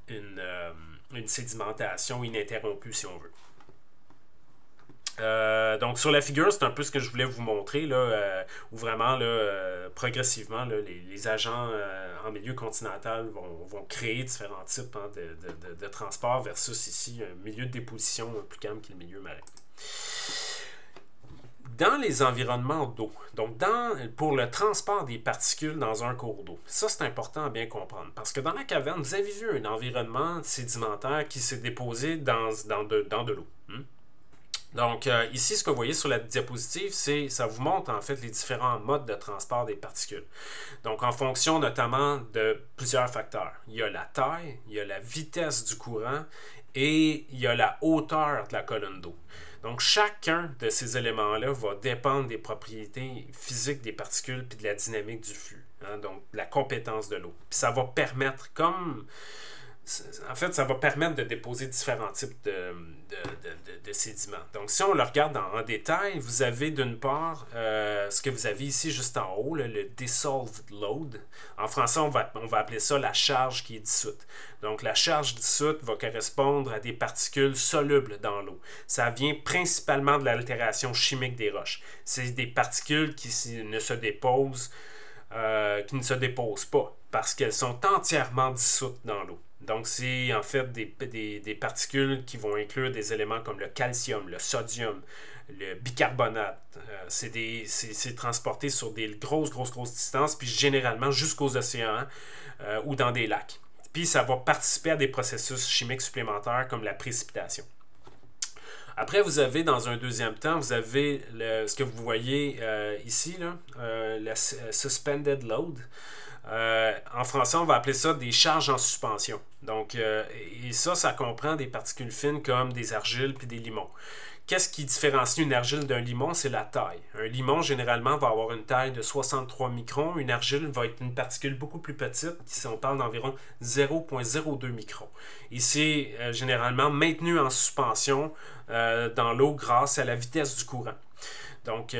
une sédimentation ininterrompue, si on veut. Donc sur la figure, c'est un peu ce que je voulais vous montrer, là, où vraiment là, progressivement là, les agents en milieu continental vont créer différents types de transport versus ici un milieu de déposition plus calme que le milieu marin. Dans les environnements d'eau, donc pour le transport des particules dans un cours d'eau, ça c'est important à bien comprendre, parce que dans la caverne, vous avez vu un environnement sédimentaire qui s'est déposé dans de l'eau. Donc ici, ce que vous voyez sur la diapositive, ça vous montre en fait les différents modes de transport des particules. Donc en fonction notamment de plusieurs facteurs. Il y a la taille, il y a la vitesse du courant et il y a la hauteur de la colonne d'eau. Donc, chacun de ces éléments-là va dépendre des propriétés physiques des particules puis de la dynamique du flux, donc de la compétence de l'eau. Puis ça va permettre, ça va permettre de déposer différents types de sédiments. Donc, si on le regarde en détail, vous avez d'une part ce que vous avez ici juste en haut, là, le dissolved load. En français, on va appeler ça la charge qui est dissoute. Donc, la charge dissoute va correspondre à des particules solubles dans l'eau. Ça vient principalement de l'altération chimique des roches. C'est des particules qui ne se déposent pas parce qu'elles sont entièrement dissoutes dans l'eau. Donc, c'est en fait des particules qui vont inclure des éléments comme le calcium, le sodium, le bicarbonate. C'est transporté sur des grosses distances, puis généralement jusqu'aux océans ou dans des lacs. Puis, ça va participer à des processus chimiques supplémentaires comme la précipitation. Après, vous avez, dans un deuxième temps, vous avez ce que vous voyez ici, là, le suspended load. En français, on va appeler ça des charges en suspension. Donc, et ça comprend des particules fines comme des argiles puis des limons. Qu'est-ce qui différencie une argile d'un limon? C'est la taille. Un limon, généralement, va avoir une taille de 63 microns. Une argile va être une particule beaucoup plus petite, si on parle d'environ 0,02 microns. Et c'est généralement maintenu en suspension dans l'eau grâce à la vitesse du courant. Donc,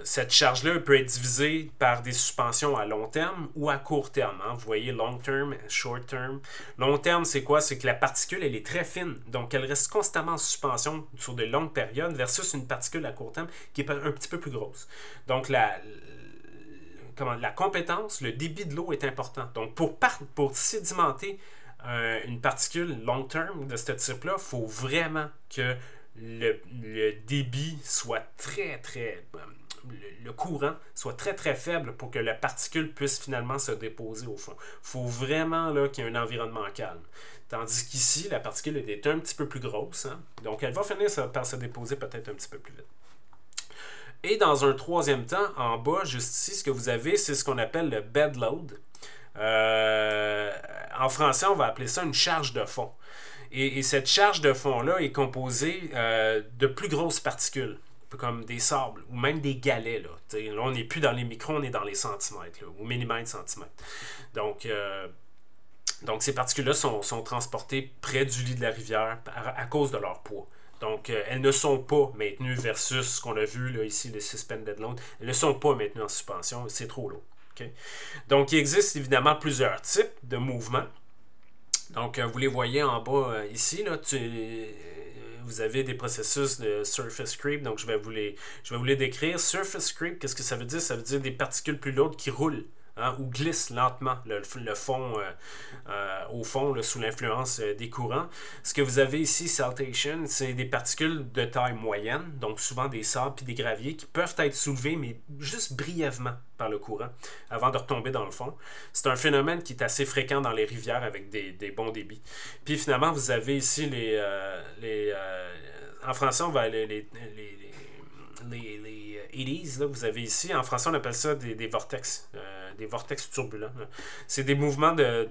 cette charge-là peut être divisée par des suspensions à long terme ou à court terme. Vous voyez, long term, short term. Long terme, c'est quoi? C'est que la particule, elle est très fine. Donc, elle reste constamment en suspension sur de longues périodes versus une particule à court terme qui est un petit peu plus grosse. Donc, la compétence, le débit de l'eau est important. Donc, pour sédimenter une particule long term de ce type-là, il faut vraiment que le débit soit le courant soit très faible pour que la particule puisse finalement se déposer au fond. Il faut vraiment là, qu'il y ait un environnement calme. Tandis qu'ici, la particule est un petit peu plus grosse, donc elle va finir par se déposer peut-être un petit peu plus vite. Et dans un troisième temps, en bas, juste ici, ce que vous avez, c'est ce qu'on appelle le bed load. En français, on va appeler ça une charge de fond. Et cette charge de fond-là est composée de plus grosses particules. comme des sables ou même des galets. Là, là on n'est plus dans les microns, on est dans les centimètres, là, ou millimètres, centimètres. Donc ces particules-là sont transportées près du lit de la rivière à cause de leur poids. Donc, elles ne sont pas maintenues versus ce qu'on a vu là, ici, le suspended load. Elles ne sont pas maintenues en suspension, c'est trop lourd. Okay? Donc, il existe évidemment plusieurs types de mouvements. Donc, vous les voyez en bas ici. Là, vous avez des processus de surface creep. Donc, je vais vous les décrire. Surface creep, qu'est-ce que ça veut dire? Ça veut dire des particules plus lourdes qui roulent. Hein, ou glisse lentement le fond au fond là, sous l'influence des courants. Ce que vous avez ici, saltation, c'est des particules de taille moyenne, donc souvent des sables et des graviers qui peuvent être soulevés, mais juste brièvement par le courant avant de retomber dans le fond. C'est un phénomène qui est assez fréquent dans les rivières avec des bons débits. Puis finalement, vous avez ici en français, on va les 80s, là, vous avez ici, en français, on appelle ça des vortex. Des vortex turbulents. C'est des mouvements de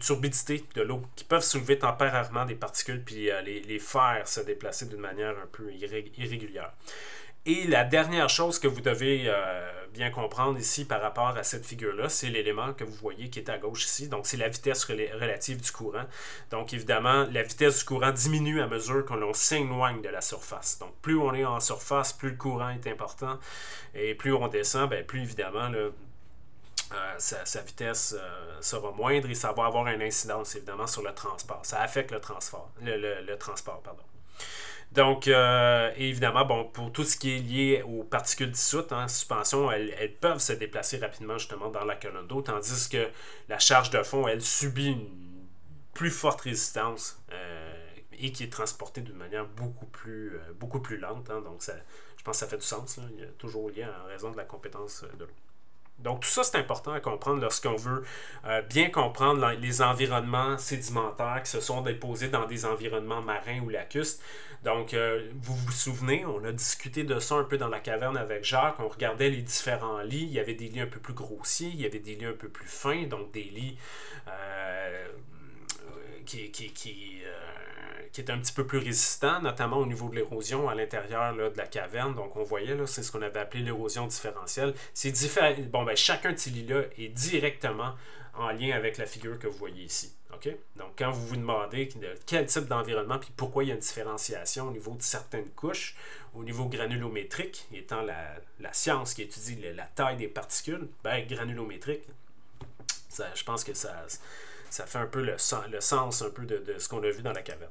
turbidité de l'eau qui peuvent soulever temporairement des particules puis les faire se déplacer d'une manière un peu irrégulière. Et la dernière chose que vous devez bien comprendre ici par rapport à cette figure-là, c'est l'élément que vous voyez qui est à gauche ici. Donc, c'est la vitesse relative du courant. Donc, évidemment, la vitesse du courant diminue à mesure que l'on s'éloigne de la surface. Donc, plus on est en surface, plus le courant est important. Et plus on descend, bien, plus évidemment, là, sa vitesse sera moindre et ça va avoir une incidence évidemment sur le transport. Ça affecte le transport. Pardon. Donc, évidemment, bon, pour tout ce qui est lié aux particules dissoutes, en suspension, elles peuvent se déplacer rapidement justement dans la colonne d'eau, tandis que la charge de fond, elle subit une plus forte résistance et qui est transportée d'une manière beaucoup plus lente. Hein, donc, je pense que ça fait du sens. Là, il y a toujours lien en raison de la compétence de l'eau. Donc, tout ça, c'est important à comprendre lorsqu'on veut bien comprendre les environnements sédimentaires qui se sont déposés dans des environnements marins ou lacustres. Donc, vous vous souvenez, on a discuté de ça un peu dans la caverne avec Jacques. On regardait les différents lits. Il y avait des lits un peu plus grossiers, il y avait des lits un peu plus fins, donc des lits qui est un petit peu plus résistant, notamment au niveau de l'érosion à l'intérieur là, de la caverne. Donc, on voyait, là, c'est ce qu'on avait appelé l'érosion différentielle. C'est bon, ben, chacun de ces lits-là est directement en lien avec la figure que vous voyez ici. Okay? Donc, quand vous vous demandez quel type d'environnement puis pourquoi il y a une différenciation au niveau de certaines couches, au niveau granulométrique, étant la science qui étudie la taille des particules, ben, granulométrique, je pense que ça fait un peu le sens un peu de ce qu'on a vu dans la caverne.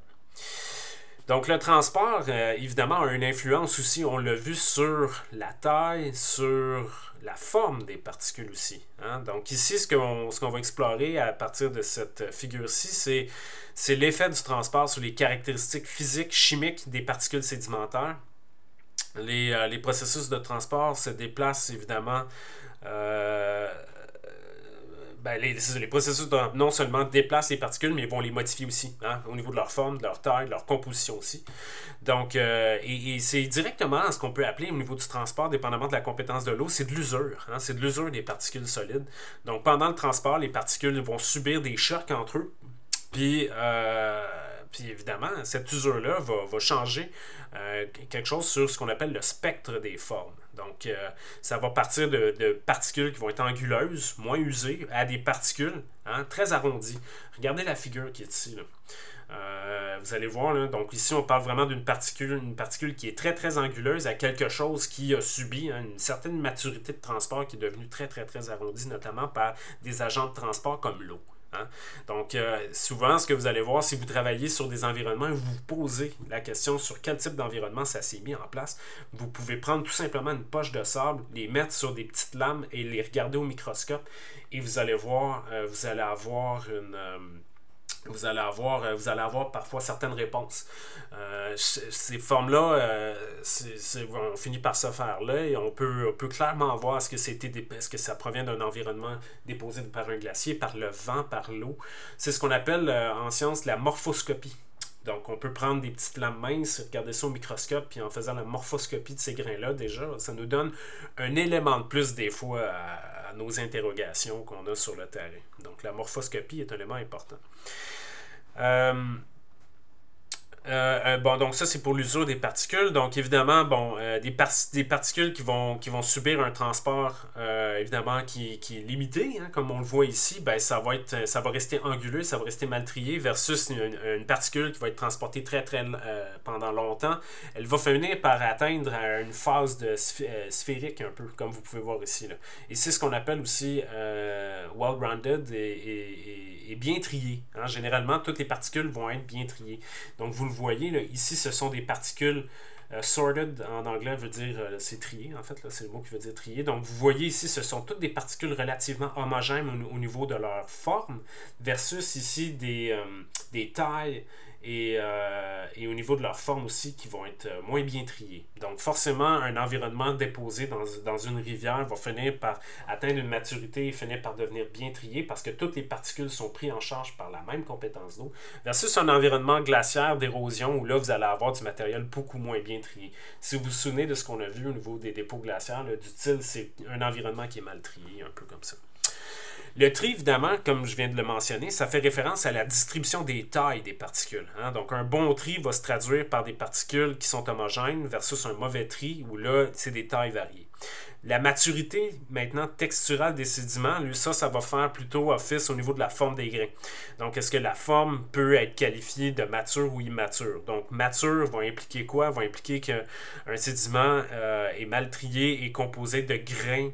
Donc, le transport, évidemment, a une influence aussi, on l'a vu, sur la taille, sur la forme des particules aussi. Hein? Donc, ici, ce qu'on va explorer à partir de cette figure-ci, c'est l'effet du transport sur les caractéristiques physiques, chimiques des particules sédimentaires. Les processus de transport se déplacent, évidemment, les processus non seulement déplacent les particules, mais vont les modifier aussi, hein, au niveau de leur forme, de leur taille, de leur composition aussi. Donc, et c'est directement ce qu'on peut appeler au niveau du transport, dépendamment de la compétence de l'eau, c'est de l'usure. Hein, c'est de l'usure des particules solides. Donc, pendant le transport, les particules vont subir des chocs entre eux. Puis évidemment, cette usure-là va changer quelque chose sur ce qu'on appelle le spectre des formes. Donc, ça va partir de particules qui vont être anguleuses, moins usées, à des particules très arrondies. Regardez la figure qui est ici. Là. Vous allez voir, là, donc ici, on parle vraiment d'une particule qui est très, très anguleuse à quelque chose qui a subi une certaine maturité de transport qui est devenue très, très, très arrondie, notamment par des agents de transport comme l'eau. Hein? Donc, souvent, ce que vous allez voir, si vous travaillez sur des environnements et vous vous posez la question sur quel type d'environnement ça s'est mis en place, vous pouvez prendre tout simplement une poche de sable, les mettre sur des petites lames et les regarder au microscope et vous allez voir, vous allez avoir parfois certaines réponses. Ces formes-là, on finit par se faire là et on peut clairement voir est-ce que ça provient d'un environnement déposé par un glacier, par le vent, par l'eau. C'est ce qu'on appelle en science la morphoscopie. Donc, on peut prendre des petites lames minces, regarder ça au microscope, puis en faisant la morphoscopie de ces grains-là, déjà, ça nous donne un élément de plus, des fois, à nos interrogations qu'on a sur le terrain. Donc, la morphoscopie est un élément important. Bon, donc ça, c'est pour l'usure des particules. Donc, évidemment, bon, des particules qui vont subir un transport, évidemment, qui est limité, hein, comme on le voit ici, ben, ça va rester anguleux, ça va rester maltrié, versus une particule qui va être transportée pendant longtemps. Elle va finir par atteindre une phase sphérique, un peu, comme vous pouvez voir ici, là. Et c'est ce qu'on appelle aussi well-rounded et bien trié. Hein. Généralement, toutes les particules vont être bien triées. Donc, vous le voyez, là, ici, ce sont des particules sorted, en anglais, veut dire, c'est trié, en fait, c'est le mot qui veut dire trié. Donc, vous voyez ici, ce sont toutes des particules relativement homogènes au niveau de leur forme, versus ici des tailles et au niveau de leur forme aussi qui vont être moins bien triées. Donc forcément, un environnement déposé dans une rivière va finir par atteindre une maturité et finir par devenir bien trié parce que toutes les particules sont prises en charge par la même compétence d'eau, versus un environnement glaciaire d'érosion où là, vous allez avoir du matériel beaucoup moins bien trié. Si vous vous souvenez de ce qu'on a vu au niveau des dépôts glaciaires, là, du til, c'est un environnement qui est mal trié, un peu comme ça. Le tri, évidemment, comme je viens de le mentionner, ça fait référence à la distribution des tailles des particules. Hein? Donc, un bon tri va se traduire par des particules qui sont homogènes versus un mauvais tri où là, c'est des tailles variées. La maturité, maintenant, texturale des sédiments, lui, ça va faire plutôt office au niveau de la forme des grains. Donc, est-ce que la forme peut être qualifiée de mature ou immature? Donc, mature va impliquer quoi? Va impliquer qu'un sédiment est mal trié et composé de grains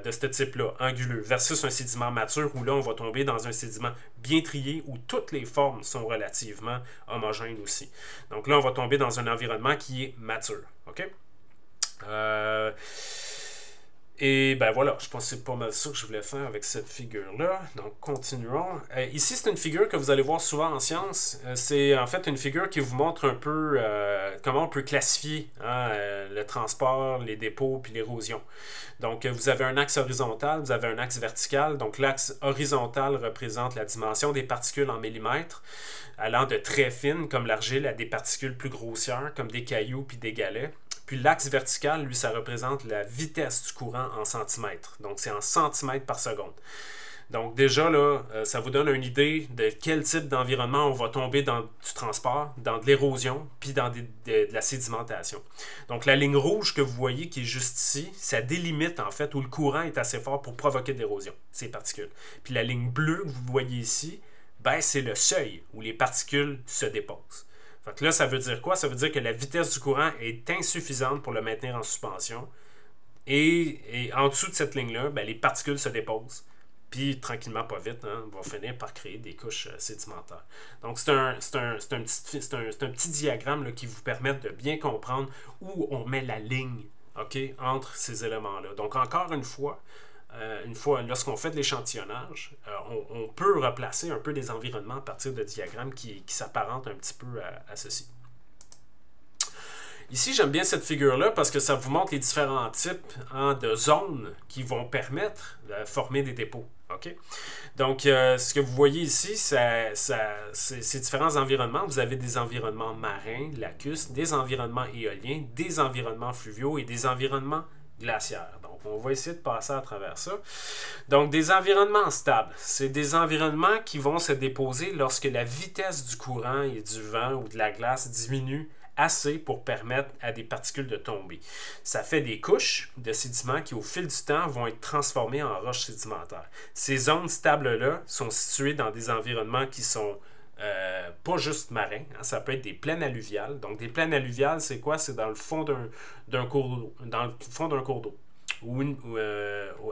de ce type-là, anguleux, versus un sédiment mature où là, on va tomber dans un sédiment bien trié où toutes les formes sont relativement homogènes aussi. Donc là, on va tomber dans un environnement qui est mature. OK? Et ben voilà, je pense que c'est pas mal ça que je voulais faire avec cette figure-là. Donc, continuons. Ici, c'est une figure que vous allez voir souvent en sciences. C'est en fait une figure qui vous montre un peu comment on peut classifier le transport, les dépôts puis l'érosion. Donc, vous avez un axe horizontal, vous avez un axe vertical. Donc, l'axe horizontal représente la dimension des particules en millimètres, allant de très fines, comme l'argile, à des particules plus grossières, comme des cailloux puis des galets. Puis l'axe vertical, lui, ça représente la vitesse du courant en centimètres. Donc, c'est en centimètres par seconde. Donc, déjà, là, ça vous donne une idée de quel type d'environnement on va tomber dans du transport, dans de l'érosion, puis dans de la sédimentation. Donc, la ligne rouge que vous voyez, qui est juste ici, ça délimite, en fait, où le courant est assez fort pour provoquer de l'érosion, ces particules. Puis la ligne bleue que vous voyez ici, ben, c'est le seuil où les particules se déposent. Fait que là, ça veut dire quoi? Ça veut dire que la vitesse du courant est insuffisante pour le maintenir en suspension. Et en dessous de cette ligne-là, ben, les particules se déposent. Puis, tranquillement, pas vite, hein, on va finir par créer des couches sédimentaires. Donc, c'est un petit diagramme là, qui vous permet de bien comprendre où on met la ligne, okay, entre ces éléments-là. Donc, encore une fois, lorsqu'on fait de l'échantillonnage, on peut replacer un peu des environnements à partir de diagrammes qui s'apparentent un petit peu à ceci. Ici, j'aime bien cette figure-là parce que ça vous montre les différents types de zones qui vont permettre de former des dépôts. Okay? Donc, ce que vous voyez ici, ces différents environnements. Vous avez des environnements marins, lacustres, des environnements éoliens, des environnements fluviaux et des environnements glaciaires. Donc, on va essayer de passer à travers ça. Donc, des environnements stables. C'est des environnements qui vont se déposer lorsque la vitesse du courant et du vent ou de la glace diminue assez pour permettre à des particules de tomber. Ça fait des couches de sédiments qui, au fil du temps, vont être transformées en roches sédimentaires. Ces zones stables-là sont situées dans des environnements qui sont pas juste marins, hein, ça peut être des plaines alluviales. Donc, des plaines alluviales, c'est quoi? C'est dans le fond d'un cours d'eau. Dans le fond d'un cours d'eau. Ou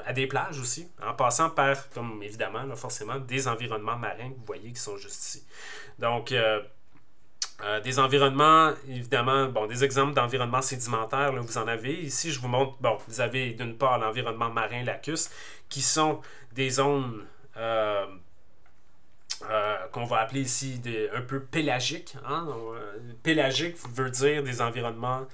à des plages aussi, en passant par, comme évidemment, là, forcément, des environnements marins que vous voyez qui sont juste ici. Donc, des environnements, évidemment, bon, des exemples d'environnements sédimentaires, là, vous en avez. Ici, je vous montre, bon, vous avez d'une part l'environnement marin lacustre, qui sont des zones qu'on va appeler ici un peu pélagiques. Hein? Pélagique veut dire des environnements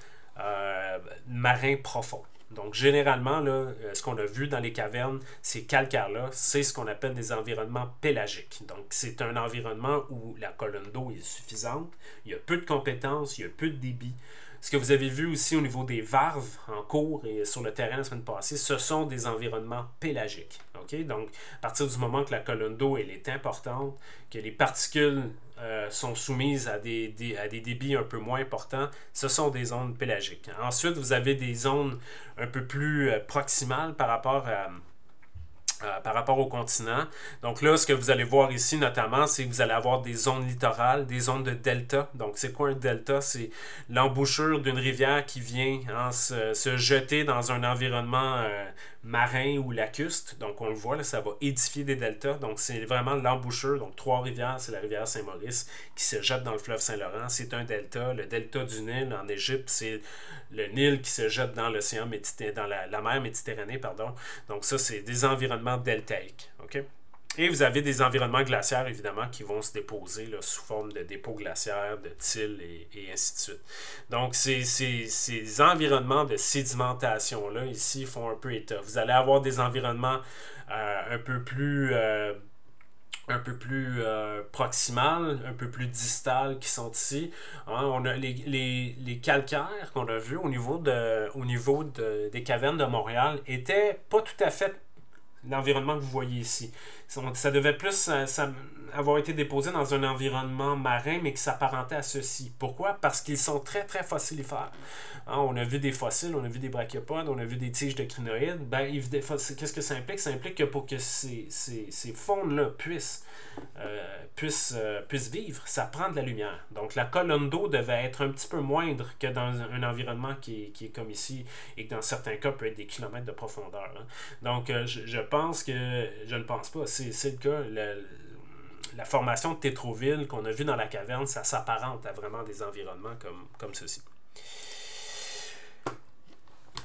marins profonds. Donc, généralement, là, ce qu'on a vu dans les cavernes, ces calcaires-là, c'est ce qu'on appelle des environnements pélagiques. Donc, c'est un environnement où la colonne d'eau est suffisante, il y a peu de compétences, il y a peu de débit. Ce que vous avez vu aussi au niveau des varves en cours et sur le terrain la semaine passée, ce sont des environnements pélagiques. Okay? Donc, à partir du moment que la colonne d'eau elle est importante, que les particules sont soumises à à des débits un peu moins importants, ce sont des zones pélagiques. Ensuite, vous avez des zones un peu plus proximales par rapport au continent. Donc là, ce que vous allez voir ici notamment, c'est que vous allez avoir des zones littorales, des zones de delta. Donc c'est quoi un delta? C'est l'embouchure d'une rivière qui vient se jeter dans un environnement marin ou lacustre. Donc on le voit, là, ça va édifier des deltas. Donc c'est vraiment l'embouchure. Donc Trois-Rivières, c'est la rivière Saint-Maurice qui se jette dans le fleuve Saint-Laurent. C'est un delta. Le delta du Nil en Égypte, c'est le Nil qui se jette dans l'océan dans la mer Méditerranée, pardon. Donc ça, c'est des environnements deltaïques. OK? Et vous avez des environnements glaciaires, évidemment, qui vont se déposer là, sous forme de dépôts glaciaires, de tilts et ainsi de suite. Donc, ces environnements de sédimentation-là, ici, font un peu état. Vous allez avoir des environnements un peu plus proximal, un peu plus distal qui sont ici. Hein, on a les calcaires qu'on a vus au niveau des cavernes de Montréal étaient pas tout à fait l'environnement que vous voyez ici. Ça devait plus avoir été déposé dans un environnement marin, mais qui s'apparentait à ceci. Pourquoi? Parce qu'ils sont très, très fossilifères. Hein, on a vu des fossiles, on a vu des brachiopodes, on a vu des tiges de crinoïdes. Ben, qu'est-ce que ça implique? Ça implique que pour que ces faunes-là puissent vivre, ça prend de la lumière. Donc la colonne d'eau devait être un petit peu moindre que dans un environnement qui est comme ici et que dans certains cas peut être des kilomètres de profondeur. Hein. Donc je pense que, je ne pense pas, c'est le cas, la formation de Tétroville qu'on a vue dans la caverne, ça s'apparente à vraiment des environnements comme ceci.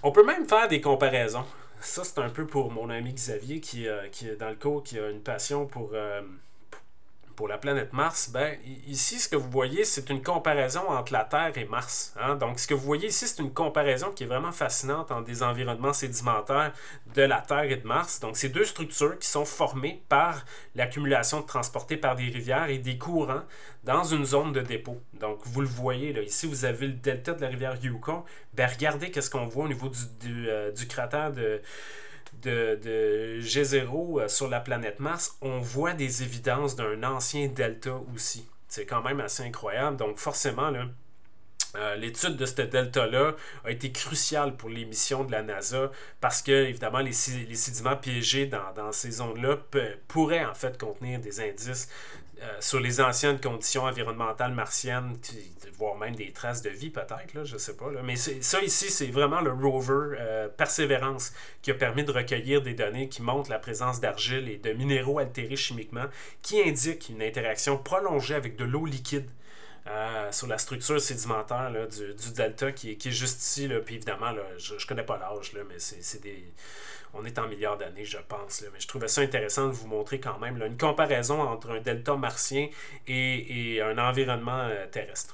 On peut même faire des comparaisons. Ça, c'est un peu pour mon ami Xavier qui est dans le cours, qui a une passion pour la planète Mars. Ben, ici, ce que vous voyez, c'est une comparaison entre la Terre et Mars. Hein? Donc, ce que vous voyez ici, c'est une comparaison qui est vraiment fascinante entre des environnements sédimentaires de la Terre et de Mars. Donc, c'est deux structures qui sont formées par l'accumulation de transportés par des rivières et des courants dans une zone de dépôt. Donc, vous le voyez, là, ici, vous avez le delta de la rivière Yukon. Ben, regardez qu'est-ce qu'on voit au niveau du cratère de G0 sur la planète Mars, on voit des évidences d'un ancien delta aussi. C'est quand même assez incroyable. Donc forcément, là, l'étude de ce delta-là a été cruciale pour les missions de la NASA parce que, évidemment, les sédiments piégés dans ces zones-là pourraient en fait contenir des indices sur les anciennes conditions environnementales martiennes, voire même des traces de vie peut-être, là, je sais pas. Là. Mais ça ici, c'est vraiment le rover Perseverance qui a permis de recueillir des données qui montrent la présence d'argile et de minéraux altérés chimiquement qui indiquent une interaction prolongée avec de l'eau liquide. Sur la structure sédimentaire là, du delta qui est juste ici. Là. Puis évidemment, là, je connais pas l'âge, là, mais c'est des... On est en milliards d'années, je pense. Là, mais je trouvais ça intéressant de vous montrer quand même là, une comparaison entre un delta martien et un environnement terrestre.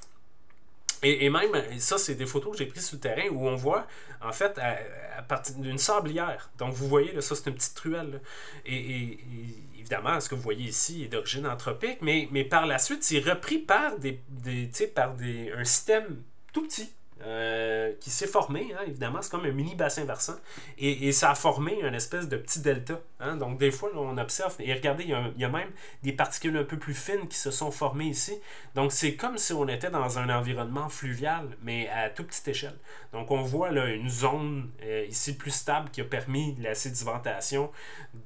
Et même, ça, c'est des photos que j'ai prises sur le terrain où on voit, en fait, à partir d'une sablière. Donc, vous voyez, là, ça, c'est une petite ruelle. Là. Et évidemment, ce que vous voyez ici est d'origine anthropique, mais par la suite, c'est repris par un système tout petit. Qui s'est formé, hein, évidemment, c'est comme un mini bassin versant, et ça a formé une espèce de petit delta. Hein, donc, des fois, là, on observe, et regardez, il y a même des particules un peu plus fines qui se sont formées ici. Donc, c'est comme si on était dans un environnement fluvial, mais à toute petite échelle. Donc, on voit là une zone ici plus stable qui a permis la sédimentation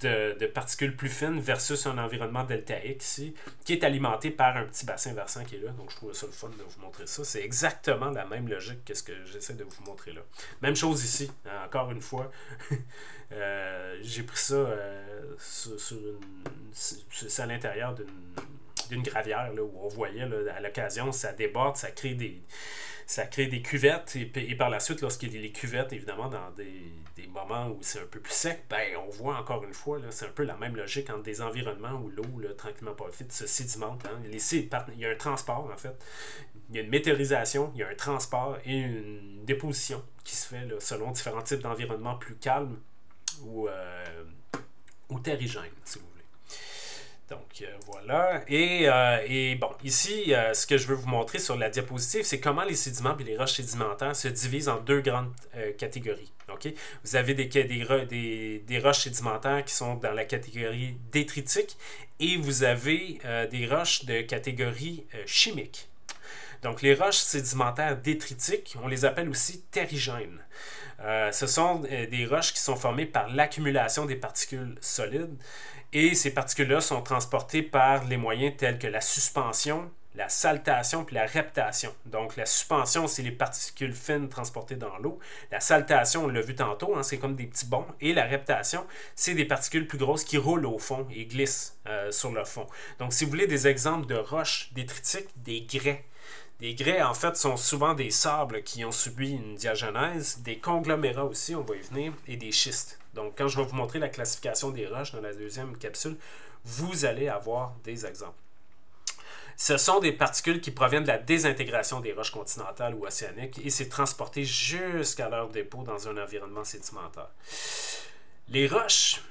de particules plus fines versus un environnement deltaïque ici, qui est alimenté par un petit bassin versant qui est là. Donc, je trouvais ça le fun de vous montrer ça. C'est exactement la même logique que ce que j'essaie de vous montrer là. Même chose ici, encore une fois. J'ai pris ça c'est à l'intérieur d'une gravière là, où on voyait là, à l'occasion, ça déborde, ça crée des cuvettes et par la suite, lorsqu'il y a les cuvettes, évidemment, dans des moments où c'est un peu plus sec, ben, on voit encore une fois, là, c'est un peu la même logique entre des environnements où l'eau, là, tranquillement pas vite, se sédimente. Hein. Il y a un transport, en fait. Il y a une météorisation, il y a un transport et une déposition qui se fait là, selon différents types d'environnements plus calmes ou terrigènes, si vous voulez. Donc voilà. Et bon, ici, ce que je veux vous montrer sur la diapositive, c'est comment les sédiments et les roches sédimentaires se divisent en deux grandes catégories. Okay? Vous avez des roches sédimentaires qui sont dans la catégorie détritique et vous avez des roches de catégorie chimique. Donc les roches sédimentaires détritiques, on les appelle aussi terrigènes. Ce sont des roches qui sont formées par l'accumulation des particules solides et ces particules-là sont transportées par les moyens tels que la suspension, la saltation puis la reptation. Donc la suspension, c'est les particules fines transportées dans l'eau. La saltation, on l'a vu tantôt, hein, c'est comme des petits bonds. Et la reptation, c'est des particules plus grosses qui roulent au fond et glissent sur le fond. Donc si vous voulez des exemples de roches détritiques, des grès. Des grès, en fait, sont souvent des sables qui ont subi une diagenèse, des conglomérats aussi, on va y venir, et des schistes. Donc, quand je vais vous montrer la classification des roches dans la deuxième capsule, vous allez avoir des exemples. Ce sont des particules qui proviennent de la désintégration des roches continentales ou océaniques et c'est transporté jusqu'à leur dépôt dans un environnement sédimentaire. Les roches,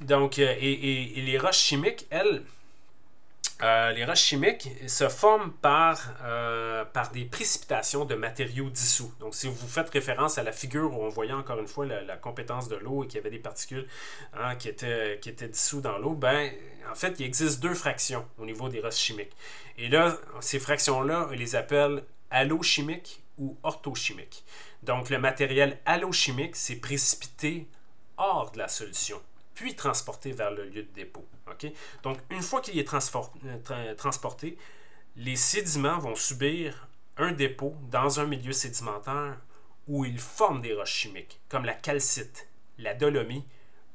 donc, et les roches chimiques, elles, les roches chimiques se forment par des précipitations de matériaux dissous. Donc, si vous faites référence à la figure où on voyait encore une fois la compétence de l'eau et qu'il y avait des particules qui étaient dissous dans l'eau, ben, en fait, il existe deux fractions au niveau des roches chimiques. Et là, ces fractions-là, on les appelle allochimiques ou orthochimiques. Donc, le matériel allochimique s'est précipité hors de la solution, puis transporté vers le lieu de dépôt. Okay? Donc, une fois qu'il est transporté, les sédiments vont subir un dépôt dans un milieu sédimentaire où ils forment des roches chimiques, comme la calcite, la dolomie,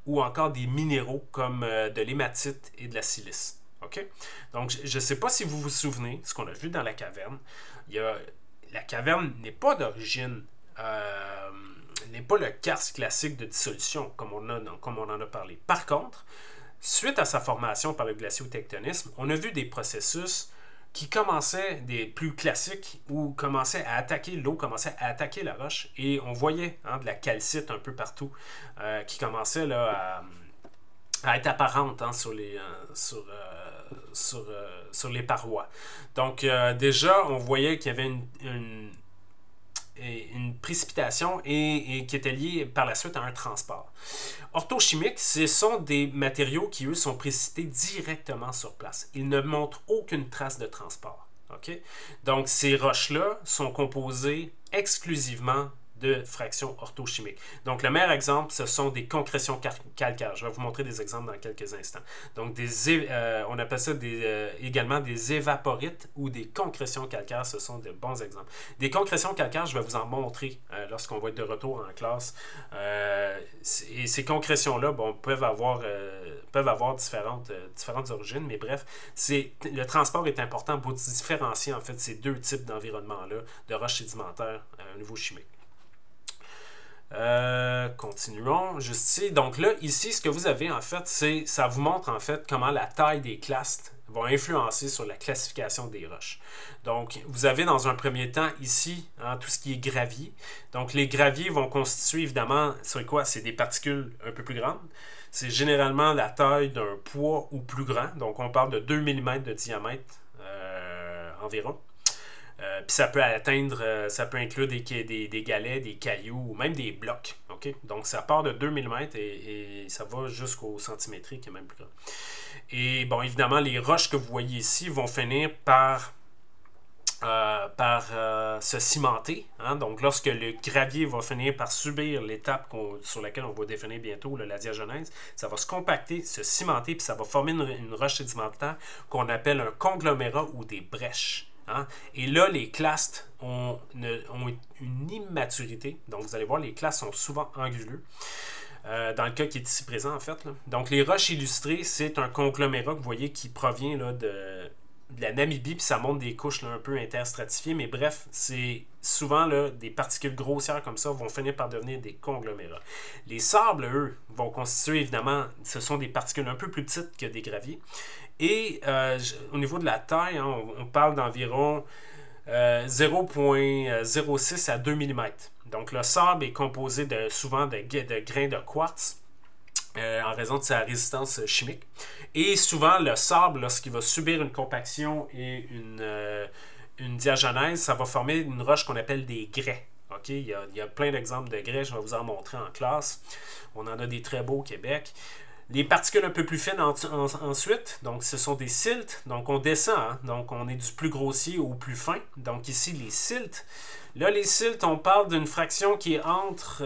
ou encore des minéraux comme de l'hématite et de la silice. Okay? Donc, je ne sais pas si vous vous souvenez, ce qu'on a vu dans la caverne, la caverne n'est pas d'origine... n'est pas le karst classique de dissolution, comme on en a parlé. Par contre, suite à sa formation par le glaciotectonisme, on a vu des processus qui commençaient, des plus classiques, où commençaient à attaquer l'eau, commençaient à attaquer la roche, et on voyait de la calcite un peu partout, qui commençait là, à être apparente sur les parois. Donc déjà, on voyait qu'il y avait une précipitation et qui était liée par la suite à un transport. Orthochimiques, ce sont des matériaux qui, eux, sont précipités directement sur place. Ils ne montrent aucune trace de transport. Okay? Donc, ces roches-là sont composées exclusivement de fractions orthochimiques. Donc, le meilleur exemple, ce sont des concrétions calcaires. Je vais vous montrer des exemples dans quelques instants. Donc, on appelle ça également des évaporites ou des concrétions calcaires. Ce sont de bons exemples. Des concrétions calcaires, je vais vous en montrer lorsqu'on va être de retour en classe. Et ces concrétions-là, bon, peuvent avoir différentes origines, mais bref, le transport est important pour différencier en fait ces deux types d'environnements-là de roches sédimentaires au niveau chimique. Continuons juste ici. Donc là, ici, ce que vous avez en fait, ça vous montre en fait comment la taille des clastes va influencer sur la classification des roches. Donc, vous avez dans un premier temps ici tout ce qui est gravier. Donc, les graviers vont constituer évidemment, c'est quoi? C'est des particules un peu plus grandes. C'est généralement la taille d'un poids ou plus grand. Donc, on parle de 2 mm de diamètre environ. Puis ça peut inclure des galets, des cailloux, ou même des blocs. Okay? Donc ça part de 2 mm et ça va jusqu'au centimétrique, qui est même plus grand. Et bon, évidemment, les roches que vous voyez ici vont finir par se cimenter. Donc lorsque le gravier va finir par subir l'étape sur laquelle on va définir bientôt la diagenèse, ça va se compacter, se cimenter, puis ça va former une roche sédimentaire qu'on appelle un conglomérat ou des brèches. Et là, les clastes ont une immaturité. Donc, vous allez voir, les clastes sont souvent anguleux. Dans le cas qui est ici présent, en fait. Là. Donc, les roches illustrées, c'est un conglomérat que vous voyez qui provient là, de la Namibie, puis ça montre des couches là, un peu interstratifiées. Mais bref, c'est souvent là, des particules grossières comme ça vont finir par devenir des conglomérats. Les sables, eux, vont constituer, évidemment, ce sont des particules un peu plus petites que des graviers. Et au niveau de la taille, on parle d'environ 0,06 à 2 mm. Donc le sable est composé souvent de grains de quartz en raison de sa résistance chimique. Et souvent, le sable, lorsqu'il va subir une compaction et une diagenèse, ça va former une roche qu'on appelle des grès. Okay? Il y a plein d'exemples de grès, je vais vous en montrer en classe. On en a des très beaux au Québec. Les particules un peu plus fines ensuite, donc ce sont des siltes. Donc on descend, hein? Donc on est du plus grossier au plus fin. Donc ici, les siltes. Là, les siltes, on parle d'une fraction qui est entre,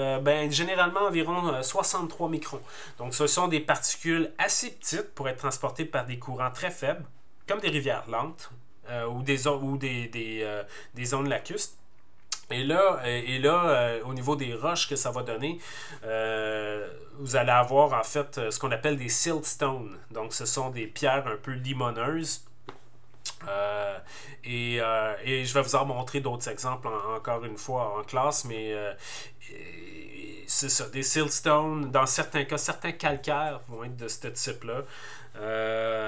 généralement environ 63 microns. Donc ce sont des particules assez petites pour être transportées par des courants très faibles, comme des rivières lentes ou des ondes lacustres. Et là, au niveau des roches que ça va donner, vous allez avoir en fait ce qu'on appelle des siltstones. Donc, ce sont des pierres un peu limoneuses. Et je vais vous en montrer d'autres exemples encore une fois en classe, mais c'est ça, des siltstones. Dans certains cas, certains calcaires vont être de ce type-là.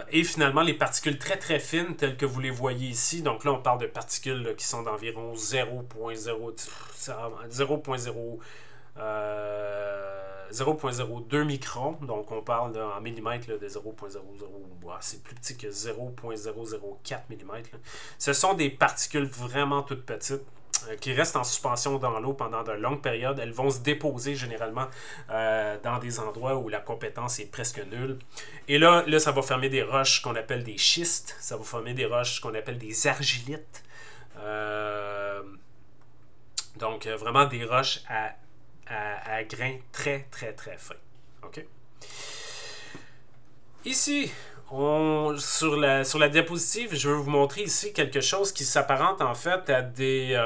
Et finalement, les particules très très fines, telles que vous les voyez ici, donc là on parle de particules là, qui sont d'environ 0.02 microns, donc on parle là, en millimètres là, de 0.00, c'est plus petit que 0.004 mm. Ce sont des particules vraiment toutes petites qui restent en suspension dans l'eau pendant de longues périodes. Elles vont se déposer généralement dans des endroits où la compétence est presque nulle. Et là, ça va former des roches qu'on appelle des schistes. Ça va former des roches qu'on appelle des argilites. Donc, vraiment des roches à grains très, très, très fins. OK? Ici, sur la diapositive, je veux vous montrer ici quelque chose qui s'apparente en fait à des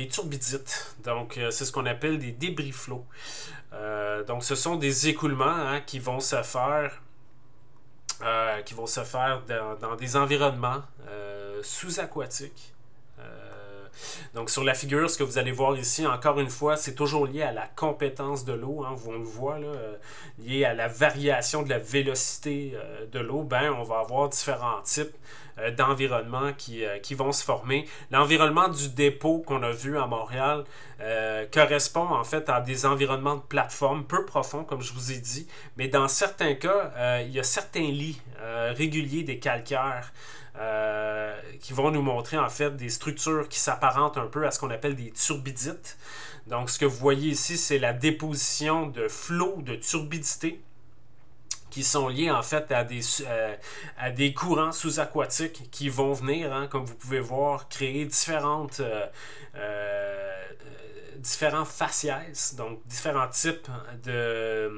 turbidites. Donc, c'est ce qu'on appelle des débris flots. Donc, ce sont des écoulements qui vont se faire dans des environnements sous-aquatiques. Donc, sur la figure, ce que vous allez voir ici, encore une fois, c'est toujours lié à la compétence de l'eau. Hein, on le voit, là, lié à la variation de la vélocité de l'eau. On va avoir différents types d'environnements qui vont se former. L'environnement du dépôt qu'on a vu à Montréal correspond en fait à des environnements de plateforme peu profonds, comme je vous ai dit. Mais dans certains cas, il y a certains lits réguliers des calcaires qui vont nous montrer en fait des structures qui s'apparentent un peu à ce qu'on appelle des turbidites. Donc ce que vous voyez ici, c'est la déposition de flots de turbidité qui sont liés en fait à des courants sous-aquatiques qui vont venir, hein, comme vous pouvez voir, créer différents faciès, donc différents types de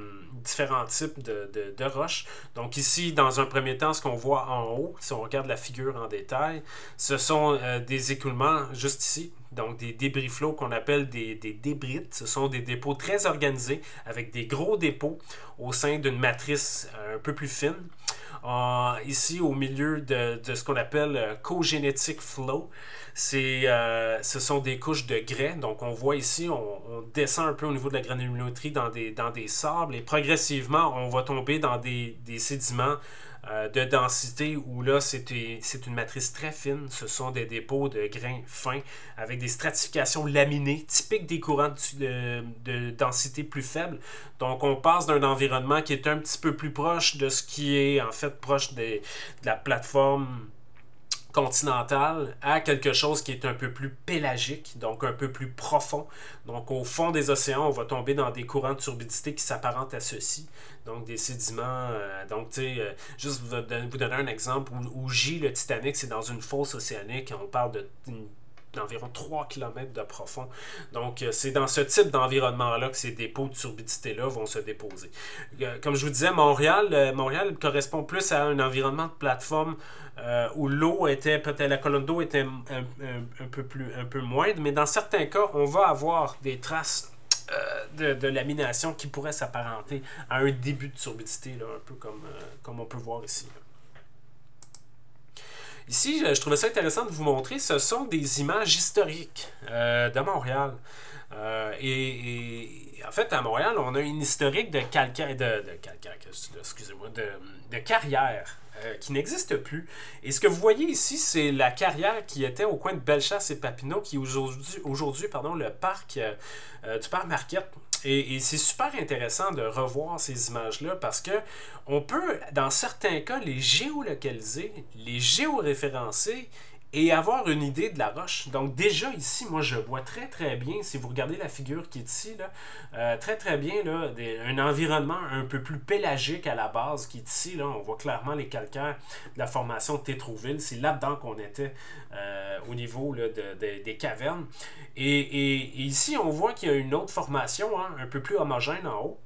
roches. Donc ici, dans un premier temps, ce qu'on voit en haut, si on regarde la figure en détail, ce sont des écoulements juste ici, donc des débris flots qu'on appelle des débrites. Ce sont des dépôts très organisés avec des gros dépôts au sein d'une matrice un peu plus fine. Ici, au milieu de ce qu'on appelle cogénétique flow, ce sont des couches de grès. Donc, on voit ici, on descend un peu au niveau de la granulométrie dans des sables et progressivement, on va tomber dans des sédiments de densité où là, c'est une matrice très fine. Ce sont des dépôts de grains fins avec des stratifications laminées typiques des courants de densité plus faible. Donc, on passe d'un environnement qui est un petit peu plus proche de ce qui est en fait proche de la plateforme continentale à quelque chose qui est un peu plus pélagique, donc un peu plus profond. Donc au fond des océans, on va tomber dans des courants de turbidité qui s'apparentent à ceux-ci. Donc des sédiments, juste vous donner un exemple, où gît le Titanic, c'est dans une fosse océanique, on parle d'environ 3 km de profond. Donc, c'est dans ce type d'environnement-là que ces dépôts de turbidité-là vont se déposer. Comme je vous disais, Montréal correspond plus à un environnement de plateforme où l'eau était, peut-être la colonne d'eau était un peu moindre, mais dans certains cas, on va avoir des traces de lamination qui pourraient s'apparenter à un début de turbidité, là, un peu comme on peut voir ici. Ici, je trouvais ça intéressant de vous montrer, ce sont des images historiques de Montréal. Et en fait, à Montréal, on a une historique de carrière qui n'existe plus. Et ce que vous voyez ici, c'est la carrière qui était au coin de Bellechasse et Papineau, qui est aujourd'hui le parc du parc Marquette. Et c'est super intéressant de revoir ces images-là parce que on peut, dans certains cas, les géolocaliser, les géoréférencer et avoir une idée de la roche. Donc déjà ici, moi je vois très très bien, si vous regardez la figure qui est ici, là, très très bien là, un environnement un peu plus pélagique à la base qui est ici. Là, on voit clairement les calcaires de la formation de Tétroville. C'est là-dedans qu'on était au niveau là, des cavernes. Et ici, on voit qu'il y a une autre formation hein, un peu plus homogène en haut.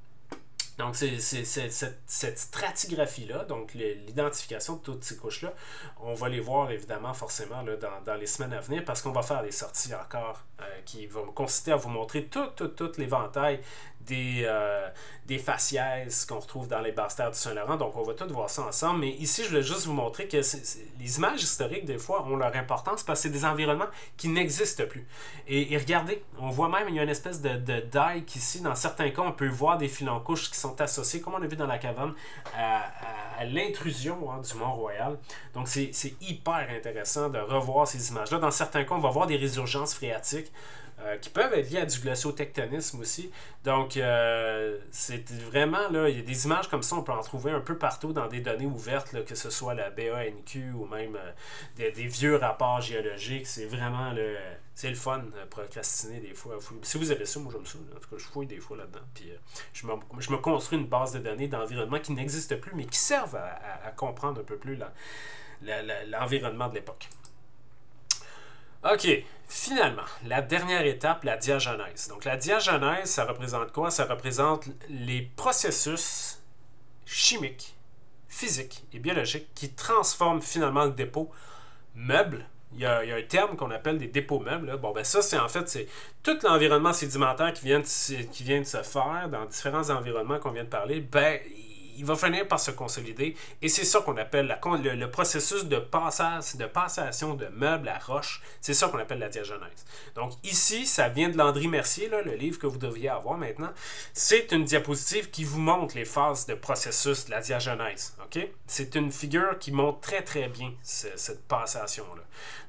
Donc, c'est cette stratigraphie-là, donc l'identification de toutes ces couches-là, on va les voir évidemment forcément là, dans les semaines à venir parce qu'on va faire des sorties encore qui vont consister à vous montrer tout l'éventail des faciès qu'on retrouve dans les basses terres du Saint-Laurent. Donc, on va tout voir ça ensemble. Mais ici, je voulais juste vous montrer que les images historiques, des fois, ont leur importance parce que c'est des environnements qui n'existent plus. Et regardez, on voit même, il y a une espèce de dike ici. Dans certains cas, on peut voir des fils en couche qui sont associés, comme on a vu dans la caverne, à l'intrusion hein, du Mont-Royal. Donc, c'est hyper intéressant de revoir ces images-là. Dans certains cas, on va voir des résurgences phréatiques qui peuvent être liées à du glaciotectonisme aussi. Donc, c'est vraiment, là, il y a des images comme ça, on peut en trouver un peu partout dans des données ouvertes, là, que ce soit la BANQ ou même des vieux rapports géologiques. C'est vraiment, c'est le fun de procrastiner des fois. Si vous avez ça, moi j'aime ça. En tout cas, je fouille des fois là-dedans. Puis, je me construis une base de données d'environnement qui n'existe plus, mais qui servent à comprendre un peu plus l'environnement de l'époque. OK, finalement, la dernière étape, la diagenèse. Donc la diagenèse, ça représente quoi? Ça représente les processus chimiques, physiques et biologiques qui transforment finalement le dépôt meuble. Il y a un terme qu'on appelle des dépôts meubles. Là. Bon, ben ça, c'est en fait c'est tout l'environnement sédimentaire qui vient de se faire dans différents environnements qu'on vient de parler. Ben, il va finir par se consolider. Et c'est ça qu'on appelle le processus de passation de meubles à roche. C'est ça qu'on appelle la diagenèse. Donc ici, ça vient de Landry Mercier, là, le livre que vous devriez avoir maintenant. C'est une diapositive qui vous montre les phases de processus de la diagenèse. Okay? C'est une figure qui montre très très bien cette passation-là.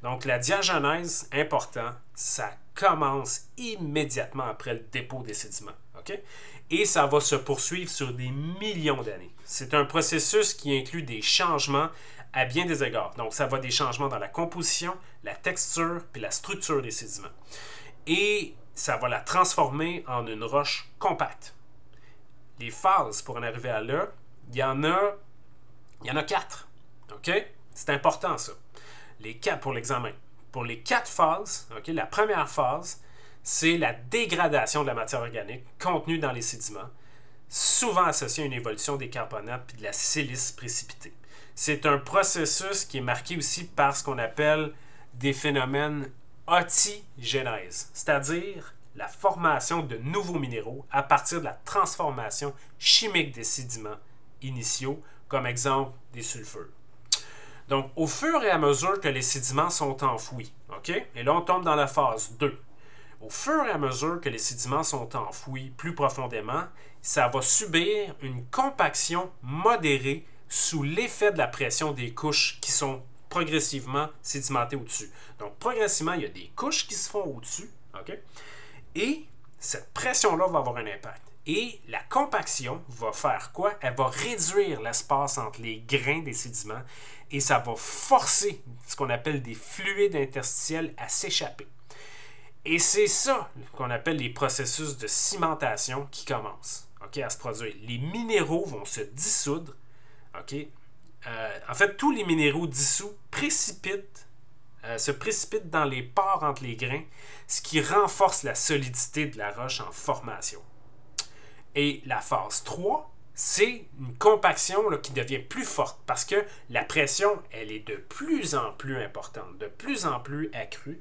Donc la diagenèse, important, ça commence immédiatement après le dépôt des sédiments. Okay? Et ça va se poursuivre sur des millions d'années. C'est un processus qui inclut des changements à bien des égards. Donc, ça va des changements dans la composition, la texture puis la structure des sédiments. Et ça va la transformer en une roche compacte. Les phases pour en arriver à là, il y en a 4. OK? C'est important, ça. Les 4 pour l'examen. Pour les 4 phases, OK, la première phase, c'est la dégradation de la matière organique contenue dans les sédiments, souvent associée à une évolution des carbonates et de la silice précipitée. C'est un processus qui est marqué aussi par ce qu'on appelle des phénomènes otigénèse, c'est-à-dire la formation de nouveaux minéraux à partir de la transformation chimique des sédiments initiaux, comme exemple des sulfures. Donc, au fur et à mesure que les sédiments sont enfouis, okay? Et là, on tombe dans la phase 2. Au fur et à mesure que les sédiments sont enfouis plus profondément, ça va subir une compaction modérée sous l'effet de la pression des couches qui sont progressivement sédimentées au-dessus. Donc, progressivement, il y a des couches qui se font au-dessus, okay? Et cette pression-là va avoir un impact. Et la compaction va faire quoi? Elle va réduire l'espace entre les grains des sédiments et ça va forcer ce qu'on appelle des fluides interstitiels à s'échapper. Et c'est ça qu'on appelle les processus de cimentation qui commencent à se produire. Les minéraux vont se dissoudre. En fait, tous les minéraux dissous se précipitent dans les pores entre les grains, ce qui renforce la solidité de la roche en formation. Et la phase 3, c'est une compaction là, qui devient plus forte parce que la pression, elle est de plus en plus importante, de plus en plus accrue.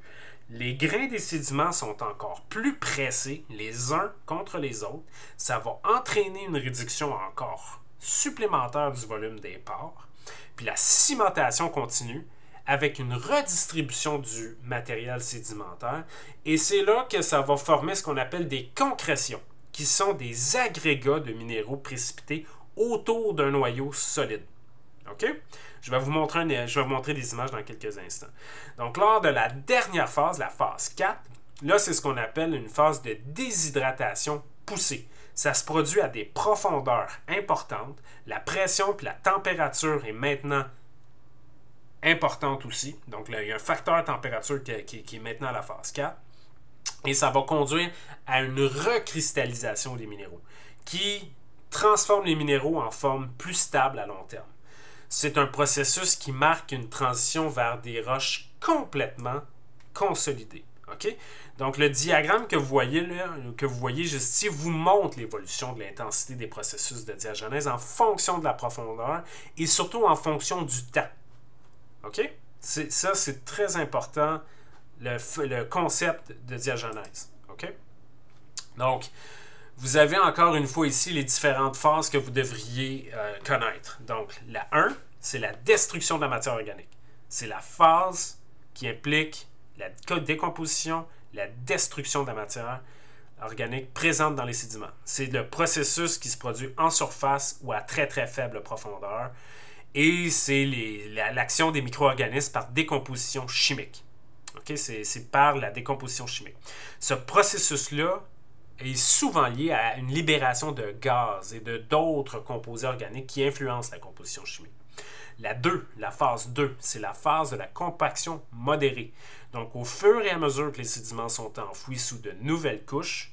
Les grains des sédiments sont encore plus pressés les uns contre les autres. Ça va entraîner une réduction encore supplémentaire du volume des pores. Puis la cimentation continue avec une redistribution du matériel sédimentaire. Et c'est là que ça va former ce qu'on appelle des concrétions, qui sont des agrégats de minéraux précipités autour d'un noyau solide. OK? Je vais vous montrer des images dans quelques instants. Donc, lors de la dernière phase, la phase 4, là, c'est ce qu'on appelle une phase de déshydratation poussée. Ça se produit à des profondeurs importantes. La pression et la température est maintenant importante aussi. Donc, là, il y a un facteur température qui est maintenant à la phase 4. Et ça va conduire à une recristallisation des minéraux qui transforme les minéraux en forme plus stable à long terme. C'est un processus qui marque une transition vers des roches complètement consolidées. Okay? Donc, le diagramme que vous voyez là, que vous voyez juste ici, vous montre l'évolution de l'intensité des processus de diagenèse en fonction de la profondeur et surtout en fonction du temps. OK? Ça, c'est très important, le concept de diagenèse. OK? Donc, vous avez encore une fois ici les différentes phases que vous devriez connaître. Donc, la 1, c'est la destruction de la matière organique. C'est la phase qui implique la décomposition, la destruction de la matière organique présente dans les sédiments. C'est le processus qui se produit en surface ou à très très faible profondeur. Et c'est l'action des micro-organismes par décomposition chimique. Okay? C'est par la décomposition chimique. Ce processus-là est souvent lié à une libération de gaz et de d'autres composés organiques qui influencent la composition chimique. La phase 2, c'est la phase de la compaction modérée. Donc, au fur et à mesure que les sédiments sont enfouis sous de nouvelles couches,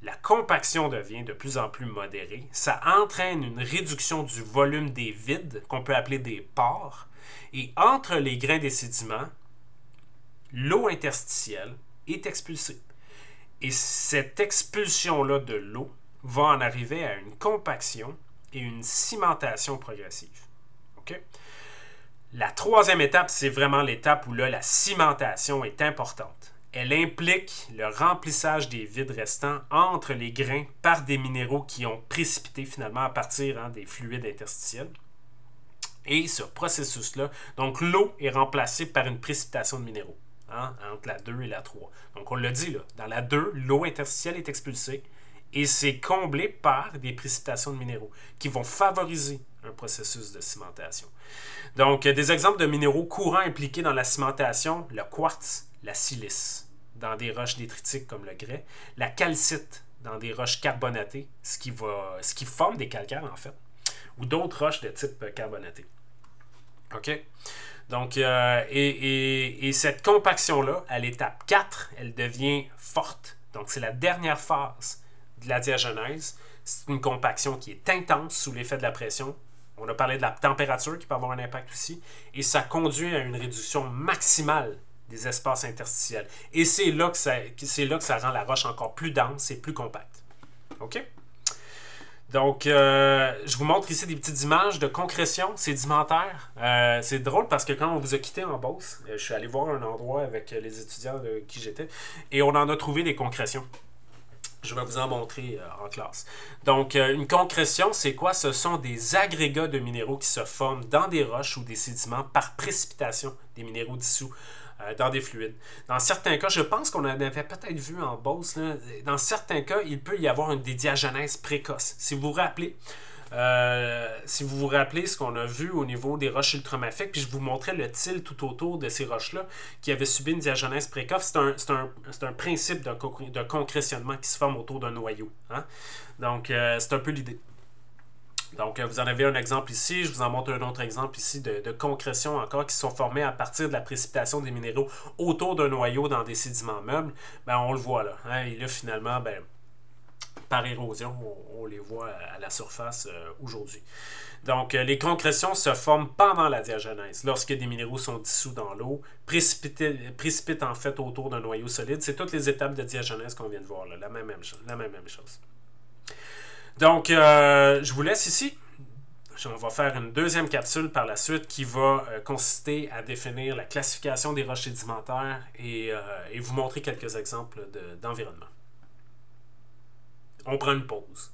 la compaction devient de plus en plus modérée. Ça entraîne une réduction du volume des vides, qu'on peut appeler des pores. Et entre les grains des sédiments, l'eau interstitielle est expulsée. Et cette expulsion-là de l'eau va en arriver à une compaction et une cimentation progressive. Okay? La troisième étape, c'est vraiment l'étape où là, la cimentation est importante. Elle implique le remplissage des vides restants entre les grains par des minéraux qui ont précipité finalement à partir des fluides interstitiels. Et ce processus-là, donc l'eau est remplacée par une précipitation de minéraux entre la 2 et la 3. Donc on l'a dit, là, dans la 2, l'eau interstitielle est expulsée et c'est comblé par des précipitations de minéraux qui vont favoriser un processus de cimentation. Donc, des exemples de minéraux courants impliqués dans la cimentation, le quartz, la silice, dans des roches détritiques comme le grès, la calcite, dans des roches carbonatées, ce qui forme des calcaires en fait, ou d'autres roches de type carbonaté. OK? Donc, et cette compaction-là, à l'étape 4, elle devient forte. Donc, c'est la dernière phase de la diagenèse. C'est une compaction qui est intense sous l'effet de la pression. On a parlé de la température qui peut avoir un impact aussi. Et ça conduit à une réduction maximale des espaces interstitiels. Et c'est là que ça rend la roche encore plus dense et plus compacte. OK? Donc, je vous montre ici des petites images de concrétion sédimentaire. C'est drôle parce que quand on vous a quitté en Beauce, je suis allé voir un endroit avec les étudiants de qui j'étais et on en a trouvé des concrétions. Je vais vous en montrer en classe. Donc, une concrétion, c'est quoi? Ce sont des agrégats de minéraux qui se forment dans des roches ou des sédiments par précipitation des minéraux dissous dans des fluides. Dans certains cas, je pense qu'on en avait peut-être vu en Beauce, là, dans certains cas, il peut y avoir des diagenèses précoces. Si vous vous rappelez, ce qu'on a vu au niveau des roches ultramafiques, puis je vous montrais le til tout autour de ces roches-là qui avaient subi une diagenèse précoce, c'est un principe de concrétionnement qui se forme autour d'un noyau. Hein? Donc, c'est un peu l'idée. Donc, vous en avez un exemple ici. Je vous en montre un autre exemple ici de concrétions encore qui sont formées à partir de la précipitation des minéraux autour d'un noyau dans des sédiments meubles. Ben, on le voit là. Hein? Et là, finalement, par érosion, on les voit à la surface aujourd'hui. Donc, les concrétions se forment pendant la diagenèse, lorsque des minéraux sont dissous dans l'eau, précipitent en fait autour d'un noyau solide. C'est toutes les étapes de diagenèse qu'on vient de voir là, la même chose. Donc, je vous laisse ici. On va faire une deuxième capsule par la suite qui va consister à définir la classification des roches sédimentaires et vous montrer quelques exemples d'environnement. On prend une pause.